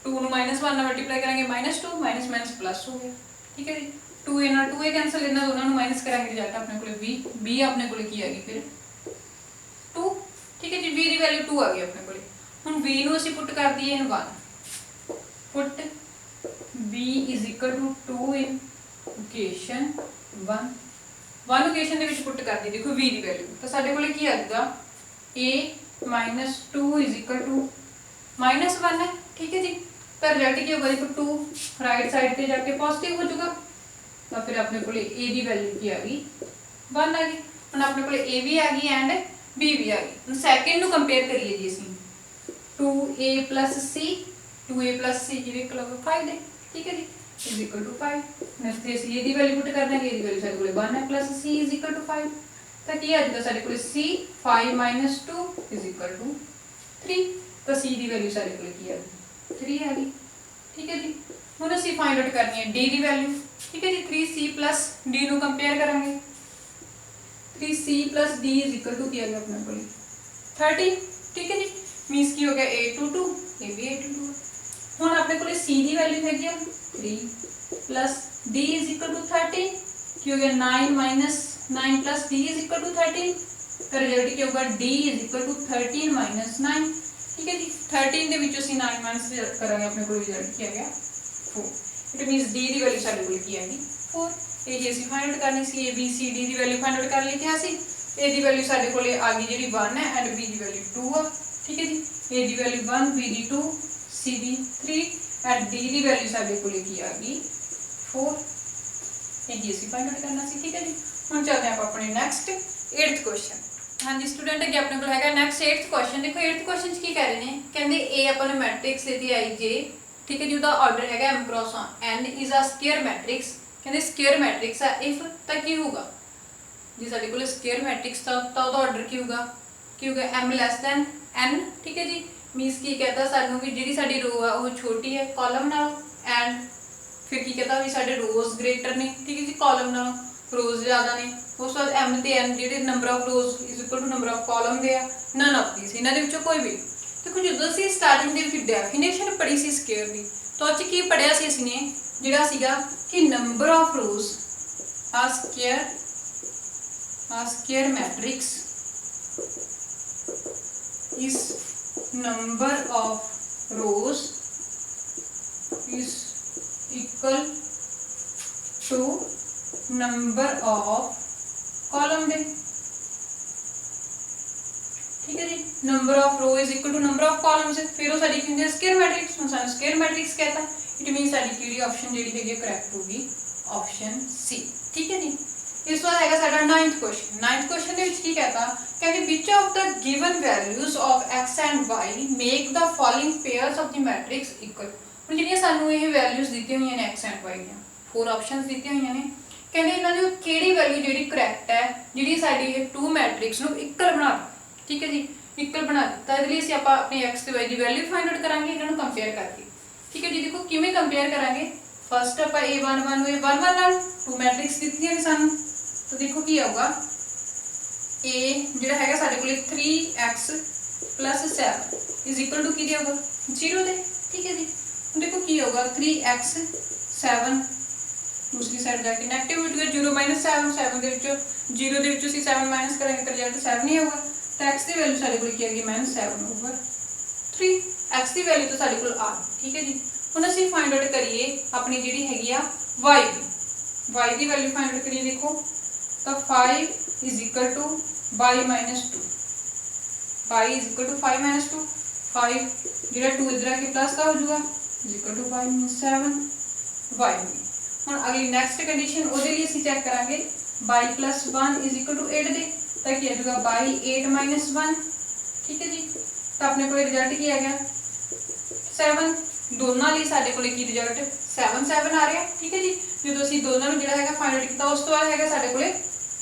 2 ਨੂੰ -1 ਨਾਲ ਮਲਟੀਪਲਾਈ ਕਰਾਂਗੇ -2 माइनस प्लस हो गया। ठीक है जी, 2a ਨਾਲ 2a कैंसल, ਇਹਨਾਂ ਦੋਨਾਂ ਨੂੰ माइनस ਕਰਾਂਗੇ, ਰਿਜ਼ਲਟ ਆਪਣੇ ਕੋਲ b ਆਪਣੇ ਕੋਲ ਕੀ ਆ ਗਈ ਫਿਰ 2। ठीक है जी, b ਦੀ ਵੈਲਿਊ 2 ਆ ਗਈ ਆਪਣੇ ਕੋਲ। ਹੁਣ b ਨੂੰ ਅਸੀਂ ਪੁੱਟ ਕਰ ਦਈਏ in 1, put b is equal to 2 in equation 1 equation ਦੇ ਵਿੱਚ ਪੁੱਟ ਕਰ ਦੀ, ਦੇਖੋ v ਦੀ ਵੈਲਿਊ, ਤਾਂ ਸਾਡੇ ਕੋਲੇ ਕੀ ਆ ਜਾਊਗਾ a - 2 इज इक्वल टू -1 है। ठीक है जी, ਤਾਂ ਰਿਜ਼ਲਟ ਕੀ ਹੋਗਾ, ਦੇਖੋ 2 ਰਾਈਟ ਸਾਈਡ ਤੇ ਜਾ ਕੇ ਪੋਜ਼ਿਟਿਵ ਹੋ ਜਾਊਗਾ, ਤਾਂ ਫਿਰ ਆਪਣੇ ਕੋਲੇ a ਦੀ ਵੈਲਿਊ ਕੀ ਆ ਗਈ 1 ਆ ਗਈ। ਹੁਣ ਆਪਣੇ ਕੋਲੇ a ਵੀ ਆ ਗਈ ਐਂਡ b ਵੀ ਆ ਗਈ। ਹੁਣ ਸੈਕਿੰਡ ਨੂੰ ਕੰਪੇਅਰ ਕਰੀਏ ਜੀ ਅਸੀਂ 2a + c, 2a + c ਜਿਵੇਂ ਕਲਰ 5 ਦੇ। ਠੀਕ ਹੈ ਜੀ, इज इक्वल टू 5, नेक्स्ट इस ए दी वैल्यू पुट कर देंगे, ए दी वैल्यू साडे कोले 1 है plus c is equal to 5, तो की आ जाएगा साडे कोले c 5 - 2 इज इक्वल टू 3, तो c दी वैल्यू साडे कोले की आ गई 3 आ गई। ठीक है जी, हुण ਅਸੀਂ फाइंड आउट करनी है d दी वैल्यू। ठीक है जी, 3c + d ਨੂੰ कंपेयर करांगे, 3c + d is equal to की आ गया अपने कोले 30। ठीक है जी, मींस की हो गया 8 to 2, ये भी 8 to 2। ਹੁਣ ਆਪਣੇ ਕੋਲੇ c ਦੀ ਵੈਲਿਊ ਹੈਗੀ ਆ 3 plus d is equal to 13, की हो गया 9 - 9 plus d is equal to 13, तो रिजल्ट क्या होगा d इज इक्वल टू 13 - 9। ठीक है जी, 13 ਦੇ ਵਿੱਚੋਂ ਅਸੀਂ 9 माइनस ਕਰਾਂਗੇ, ਆਪਣੇ ਕੋਲ ਰਿਜ਼ਲਟ ਕੀ ਆ ਗਿਆ 4। It means d the value ਸਾਡੇ ਕੋਲ ਕੀ ਆ ਗਈ 4। ਇਹ ਜੀ ਅਸੀਂ ਫਾਈਂਡ ਆਊਟ ਕਰਨੀ ਸੀ, a b c d the value find out ਕਰ ਲਿਖਿਆ ਸੀ। a ਦੀ ਵੈਲਿਊ ਸਾਡੇ ਕੋਲੇ ਆ ਗਈ ਜਿਹੜੀ 1 ਹੈ ਐਂਡ b ਦੀ ਵੈਲਿਊ 2 ਆ। ਠੀਕ ਹੈ ਜੀ, a the value 1, b the 2, c the 3 and d the value ਸਾਡੇ ਕੋਲੇ ਕੀ ਆ ਗਈ 4। ਇਹ ਜੀ ਅਸੀਂ ਫਾਈਂਡ ਆਊਟ ਕਰਨਾ ਸੀ। ਠੀਕ ਹੈ ਜੀ, ਹੁਣ ਚੱਲਦੇ ਆਪਾਂ ਆਪਣੇ ਨੈਕਸਟ 8th क्वेश्चन। हाँ जी स्टूडेंट अगे अपने को हैगा नैक्सट 8th क्वेश्चन। देखो 8th क्वेश्चन की कह रहे हैं कहते ए अपन मैट्रिक्स दी आई जे, ठीक है जी, उसका ऑर्डर हैगा m cross n is a square matrix. कहते स्क्वायर मैट्रिक्स है इफ तो की होगा जी साडे कोल स्क्वायर मैट्रिक्स था तो उसका ऑर्डर की होगा m लैस दैन n, ठीक है जी। मीनस की कहता सानू भी जी साडी रो है वो छोटी है कॉलम नाल, एंड फिर की कहता भी साडे रोज ग्रेटर ने, ठीक है जी, कॉलम नाल रोज ज़्यादा ने। उस बाद m ते n जिहड़े number of rows is equal to number of column दे आ, नन ऑफ दीस इन्हां दे विचों कोई भी। देखो जो असीं स्टार्टिंग दे विच डेफिनेशन पढ़ी सी स्क्वायर दी तो अच की पढ़िया सी असीं ने जिहड़ा सीगा कि नंबर ऑफ रोज आ square matrix is number of rows is equal to number of column दे, ठीक है जी। Number of row is equal to number of columns है, फिर वो साडी की होंदी है स्क्वायर मैट्रिक्स। हम सानू स्क्वायर मैट्रिक्स कहता इट मीन साडी किहड़ी ऑप्शन जिहड़ी हैगी करेक्ट होगी ऑप्शन सी, ठीक है जी। इस बार हैगा साडा 9th क्वेश्चन। 9th क्वेश्चन दे विच की कहता कहंदे which of the given values of x and y make the following pairs of the matrix equal. हुण जिहड़ियां सानू ये वैल्यूज दित्तियां होईयां ने x एंड y ਦੀਆਂ 4 ऑप्शंस दित्तियां होईयां ने, कहंदे इन्हां दी किहड़ी वैल्यू जिहड़ी करेक्ट है जिहड़ी साडी ये टू मैट्रिक्स नू इक्वल बना दी, ठीक है जी, इक्वल बना दिता। इहदे लई असीं आपां अपनी x ते y दी वैल्यू फाइंड आउट करांगे इन्हां नू कंपेयर करके, ठीक है जी। देखो किवें कंपेयर करांगे, फर्स्ट आपां a11 नू a11 नाल टू मैट्रिक्स दित्तियां ने सानू, तो देखो की आऊगा a जिहड़ा हैगा साडे कोले 3x + 7 इज इक्वल टू की देगा 0 दे, ठीक है जी। देखो की होगा 3x 7 दूसरी साइड जाके नेगेटिव हो जाएगा 0 - 7 7 ਦੇ ਵਿੱਚੋਂ 0 ਦੇ ਵਿੱਚੋਂ ਅਸੀਂ 7 ਮਾਈਨਸ ਕਰਾਂਗੇ ਤਾਂ ਰਿਜ਼ਲਟ 7 ਹੀ ਆਊਗਾ। ਤਾਂ x ਦੀ ਵੈਲਿਊ ਸਾਡੇ ਕੋਲ ਕੀ ਆ ਗਈ -7/3। x ਦੀ ਵੈਲਿਊ ਤਾਂ ਸਾਡੇ ਕੋਲ ਆ ਗਈ, ਠੀਕ ਹੈ ਜੀ। ਹੁਣ ਅਸੀਂ ਫਾਈਂਡ ਆਊਟ ਕਰੀਏ ਆਪਣੀ ਜਿਹੜੀ ਹੈਗੀ ਆ y ਦੀ, y ਦੀ ਵੈਲਿਊ ਫਾਈਂਡ ਆਊਟ ਕਰੀਏ। ਦੇਖੋ ਤਾਂ 5 = y - 2, y = 5 - 2, 5 ਜਿਹੜਾ 2 इधर आके प्लस का हो जाएगा = 5 - 7 y। ਹੁਣ अगली नैक्सट कंडीशन ਉਹਦੇ ਲਈ ਅਸੀਂ ਚੈੱਕ ਕਰਾਂਗੇ y + 1 = 8 ਦੇ, ਤਾਂ ਕੀ ਆ ਜਾਊਗਾ y 8 - 1, ਠੀਕ ਹੈ ਜੀ। ਤਾਂ ਆਪਣੇ ਕੋਲ ਰਿਜ਼ਲਟ ਕੀ ਆ ਗਿਆ 7। ਦੋਨਾਂ ਲਈ ਸਾਡੇ ਕੋਲ ਕੀ ਰਿਜ਼ਲਟ 7 7 ਆ ਰਿਹਾ, ਠੀਕ ਹੈ ਜੀ। ਜਦੋਂ ਅਸੀਂ ਦੋਨਾਂ ਨੂੰ ਜਿਹੜਾ ਹੈਗਾ ਫਾਈਂਡ ਆਊਟ ਕੀਤਾ ਉਸ ਤੋਂ ਬਾਅਦ ਹੈਗਾ ਸਾਡੇ ਕੋਲੇ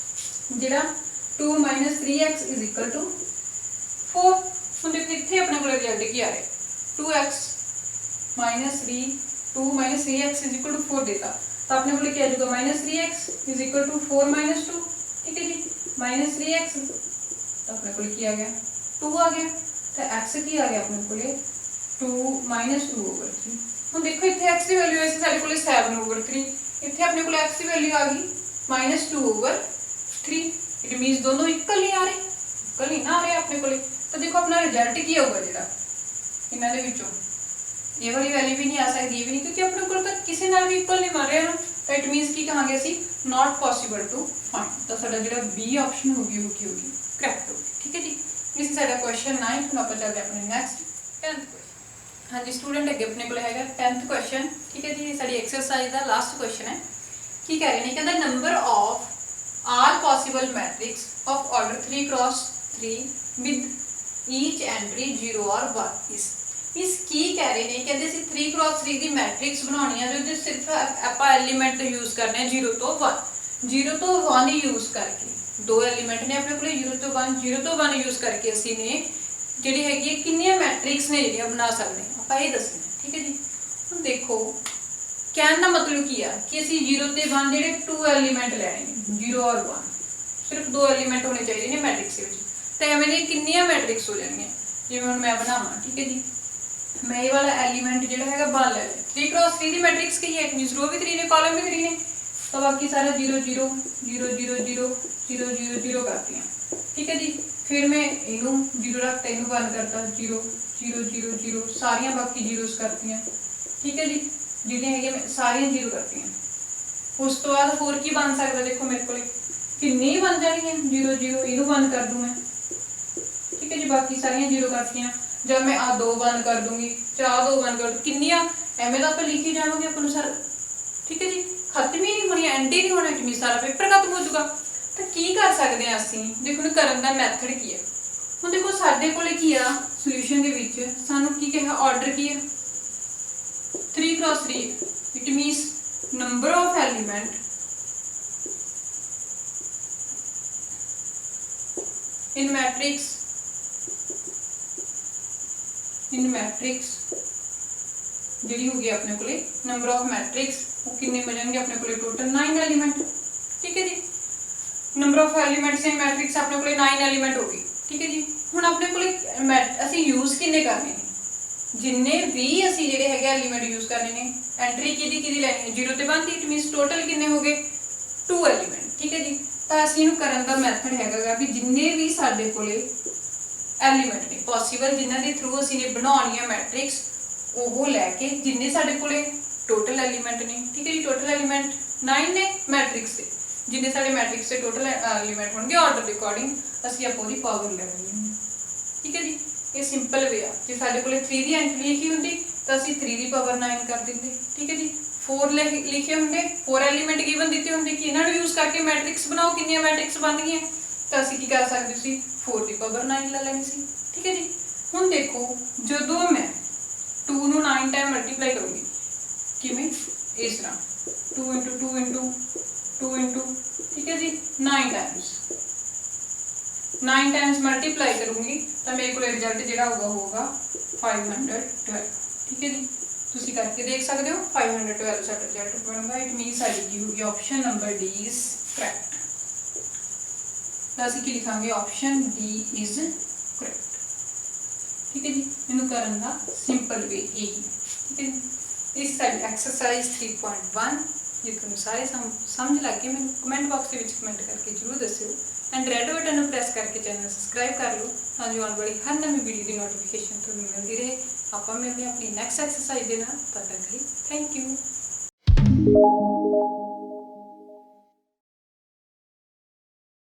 ਜਿਹੜਾ 2 - 3x = 4। ਹੁਣ ਦੇਖੋ ਇੱਥੇ ਆਪਣੇ ਕੋਲ ਰਿਜ਼ਲਟ ਕੀ ਆ ਰਿਹਾ 2x - 3 2 - 3x = 4 देता, तो अपने को क्या आ जाएगा -3x = 4 - 2, ठीक है जी। -3x तो अपने को क्या आ गया 2 आ गया, तो x की आ गया अपने को 2 - 2/3। हम देखो इतने x की वैल्यू ऐसे सारे को 7/3, इतने अपने को x की वैल्यू आ गई -2/3। इट मीन्स दोनों इक्वल नहीं आ रहे, इक्वल नहीं ना आ रहे अपने को। तो देखो अपना रिजल्ट की होगा जो इन्होंने विचों ये वाली वैल्यू भी नहीं आ सकती, ये भी नहीं, क्योंकि अपने को तो किसी नाल भी इक्वल नहीं मार रहे ना। तो इट मीन्स की कहांगे असी नॉट पॉसिबल टू फाइंड। तो साडा जिहड़ा बी ऑप्शन होगी वो की होगी करैक्ट होगी, ठीक है जी। इस साडा क्वेश्चन 9 हुण आपां चलदे अपने नैक्सट 10th क्वेश्चन। हाँ जी स्टूडेंट अगे अपने को हैगा 10th क्वेश्चन, ठीक है जी। साडी एक्सरसाइज दा लास्ट क्वेश्चन है। की कह रहे हैं कहंदा number of all possible matrix of order 3x3 with each entry 0 और 1 इज। इस की कह रहे हैं कहते 3x3 की मैट्रिक्स बनानी है जो सिर्फ आप एलीमेंट यूज करने 0 तो 1 यूज करके दो एलीमेंट ने अपने को 0 तो 1 यूज करके असी ने जी है किनिया मैट्रिक्स ने जी बना सकते हैं आप ये दसना, ठीक है जी। हम देखो कहने का मतलब की है कि असी 0 ते 1 जो 2 एलीमेंट लैने 0 और 1 सिर्फ 2 एलीमेंट होने चाहिए मैट्रिक्स तो एवं दी किनिया मैट्रिक्स हो जाएगी। जिवें हुण मैं बनावा, ठीक है जी, मैं ये वाला एलीमेंट जो है 1 ले लिया। 3x3 की मैट्रिक्स की है, मीनस रो भी 3 ने कॉलम भी 3 ने, तो बाकी सारा 0 0 0 0 0 0 0 0 करती हैं, ठीक है जी। फिर मैं इनू 0 रखता इनू 1 करता 0 0 0 0 सारियां बाकी 0s करती हैं, ठीक है जी। जिहड़ियां है सारियां 0 करती हैं। उस तो बाद होर की बन सकता देखो मेरे को किन्नी बन जानी है 0 0 इनू 1 कर दूँ मैं, ठीक है जी। बाकी सारियां 0 करती हैं। जब मैं आ 2 बंद कर दूंगी 4 2 बंद कर दूँ किनिया एवें तो आप लिखी जाओगे अपन सर, ठीक है जी। खत्म ही नहीं होनी, एंड ही नहीं होना, इट मीन सारा पेपर खत्म हो जाएगा। ਤਾਂ ਕੀ ਕਰ ਸਕਦੇ ਹਾਂ ਅਸੀਂ, ਦੇਖੋ ਕਰਨ ਦਾ ਮੈਥਡ ਕੀ ਹੈ। ਹੁਣ ਦੇਖੋ ਸਾਡੇ ਕੋਲੇ ਕੀ ਆ ਸੋਲੂਸ਼ਨ ਦੇ ਵਿੱਚ ਸਾਨੂੰ ਕੀ ਕਿਹਾ, ਆਰਡਰ ਕੀ ਹੈ 3x3 ਹੈ। It means number of element in matrix ਜਿਹੜੀ ਹੋ ਗਈ ਆਪਣੇ ਕੋਲੇ ਨੰਬਰ ਆਫ ਮੈਟ੍ਰਿਕਸ ਉਹ ਕਿੰਨੇ ਹੋ ਜਾਣਗੇ ਆਪਣੇ ਕੋਲੇ ਟੋਟਲ 9 ਐਲੀਮੈਂਟ। ਠੀਕ ਹੈ ਜੀ, number of elements in matrix ਆਪਣੇ ਕੋਲੇ 9 ਐਲੀਮੈਂਟ ਹੋ ਗਏ। ਠੀਕ ਹੈ ਜੀ, ਹੁਣ ਆਪਣੇ ਕੋਲੇ ਅਸੀਂ ਯੂਜ਼ ਕਿੰਨੇ ਕਰਨੇ ਨੇ, ਜਿੰਨੇ ਵੀ ਅਸੀਂ ਜਿਹੜੇ ਹੈਗੇ ਐਲੀਮੈਂਟ ਯੂਜ਼ ਕਰਨੇ ਨੇ ਐਂਟਰੀ ਕਿਹਦੀ ਲੈਣੀ ਹੈ 0 ਤੇ 1 ਦੀ। ਇਟ ਮੀਨਸ ਟੋਟਲ ਕਿੰਨੇ ਹੋ ਗਏ 2 ਐਲੀਮੈਂਟ। ਠੀਕ ਹੈ ਜੀ, ਤਾਂ ਅਸੀਂ ਇਹਨੂੰ ਕਰਨ ਦਾ ਮੈਥਡ ਹੈਗਾ ਵੀ ਜਿੰਨੇ ਵੀ ਸਾਡੇ ਕੋਲੇ ਐਲੀਮੈਂਟ ਨੇ ਪੋਸੀਬਲ ਜਿਨ੍ਹਾਂ ਦੇ ਥਰੂ ਅਸੀਂ ਨੇ ਬਣਾਉਣੀ ਹੈ ਮੈਟ੍ਰਿਕਸ, ਉਹ ਲੈ ਕੇ ਜਿੰਨੇ ਸਾਡੇ ਕੋਲੇ ਟੋਟਲ ਐਲੀਮੈਂਟ ਨੇ। ਠੀਕ ਹੈ ਜੀ, ਟੋਟਲ ਐਲੀਮੈਂਟ 9 ਨੇ ਮੈਟ੍ਰਿਕਸ ਦੇ, ਜਿੰਨੇ ਸਾਡੇ ਮੈਟ੍ਰਿਕਸ ਦੇ ਟੋਟਲ ਐਲੀਮੈਂਟ ਹੋਣਗੇ ਆਰਡਰ ਦੇ ਅਕੋਰਡਿੰਗ ਅਸੀਂ ਆਪੋ ਦੀ ਪਾਵਰ ਲੈ ਲੈਣੀ ਹੈ। ਠੀਕ ਹੈ ਜੀ, ਇਹ ਸਿੰਪਲ ਵੇ ਆ। ਜੇ ਸਾਡੇ ਕੋਲੇ 3 ਦੀ ਐਂਟਰੀ ਲਿਖੀ ਹੁੰਦੀ ਤਾਂ ਅਸੀਂ 3 ਦੀ ਪਾਵਰ 9 ਕਰ ਦਿੰਦੇ। ਠੀਕ ਹੈ ਜੀ, 4 ਲਿਖੇ ਹੁੰਦੇ, 4 ਐਲੀਮੈਂਟ ਗਿਵਨ ਦਿੱਤੇ ਹੁੰਦੇ ਕਿ ਇਹਨਾਂ ਨੂੰ ਯੂਜ਼ ਕਰਕੇ ਮੈਟ੍ਰਿਕਸ ਬਣਾਓ, ਕਿੰਨੀਆਂ ਮੈਟ੍ਰਿਕਸ ਬਣ ਗਈਆਂ, ਤਾਂ ਅਸੀਂ ਕੀ ਕਰ ਸਕਦੇ ਸੀ 4 ਦੀ ਪਾਵਰ 9 ਲੈ ਲੈਣੀ ਸੀ। ਠੀਕ ਹੈ ਜੀ, ਹੁਣ ਦੇਖੋ ਜਦੋਂ ਮੈਂ 2 ਨੂੰ 9 ਟਾਈਮ ਮਲਟੀਪਲਾਈ ਕਰੂੰਗੀ, ਕਿਵੇਂ ਇਸ ਤਰ੍ਹਾਂ 2 × 2 × 2 × ਠੀਕ ਹੈ ਜੀ 9 ਟਾਈਮਸ ਮਲਟੀਪਲਾਈ ਕਰੂੰਗੀ ਤਾਂ ਮੇਰੇ ਕੋਲ ਰਿਜ਼ਲਟ ਜਿਹੜਾ ਹੋਊਗਾ 512। ਠੀਕ ਹੈ ਜੀ, ਤੁਸੀਂ ਕਰਕੇ ਦੇਖ ਸਕਦੇ ਹੋ 512 ਸਾਡਾ ਰਿਜ਼ਲਟ ਬਣੂਗਾ। ਇਟ ਮੀਨਸ ਸਾਡੀ ਕੀ ਹੋਊਗੀ option number D is correct. ਤਾਂ ਅਸੀਂ ਕੀ ਲਿਖਾਂਗੇ ਆਪਸ਼ਨ ਡੀ ਇਜ਼ ਕਰੈਕਟ। ਠੀਕ ਹੈ ਜੀ, ਇਹਨੂੰ ਕਰਨ ਦਾ ਸਿੰਪਲ ਵੇ ਇਹੀ ਹੈ। ਠੀਕ ਹੈ ਜੀ, ਇਸ ਸਾਡੀ ਐਕਸਰਸਾਈਜ਼ 3.1 ਜੇ ਤੁਹਾਨੂੰ ਸਾਰੇ ਸਮਝ ਲੱਗ ਗਏ ਮੈਨੂੰ ਕਮੈਂਟ ਬਾਕਸ ਦੇ ਵਿੱਚ ਕਮੈਂਟ ਕਰਕੇ ਜ਼ਰੂਰ ਦੱਸਿਓ ਐਂਡ ਰੈਡ ਬਟਨ ਨੂੰ ਪ੍ਰੈਸ ਕਰਕੇ ਚੈਨਲ ਸਬਸਕ੍ਰਾਈਬ ਕਰ ਲਓ ਤਾਂ ਜੋ ਆਉਣ ਵਾਲੀ ਹਰ ਨਵੀਂ ਵੀਡੀਓ ਦੀ ਨੋਟੀਫਿਕੇਸ਼ਨ ਤੁਹਾਨੂੰ ਮਿਲਦੀ ਰਹੇ। ਆਪਾਂ ਮਿਲਦੇ ਹਾਂ ਆਪਣੀ ਨੈਕਸਟ ਐਕਸਰਸਾਈਜ਼ ਦੇ ਨਾਲ, ਤਦ ਤੱਕ ਲਈ ਥੈਂਕ ਯੂ।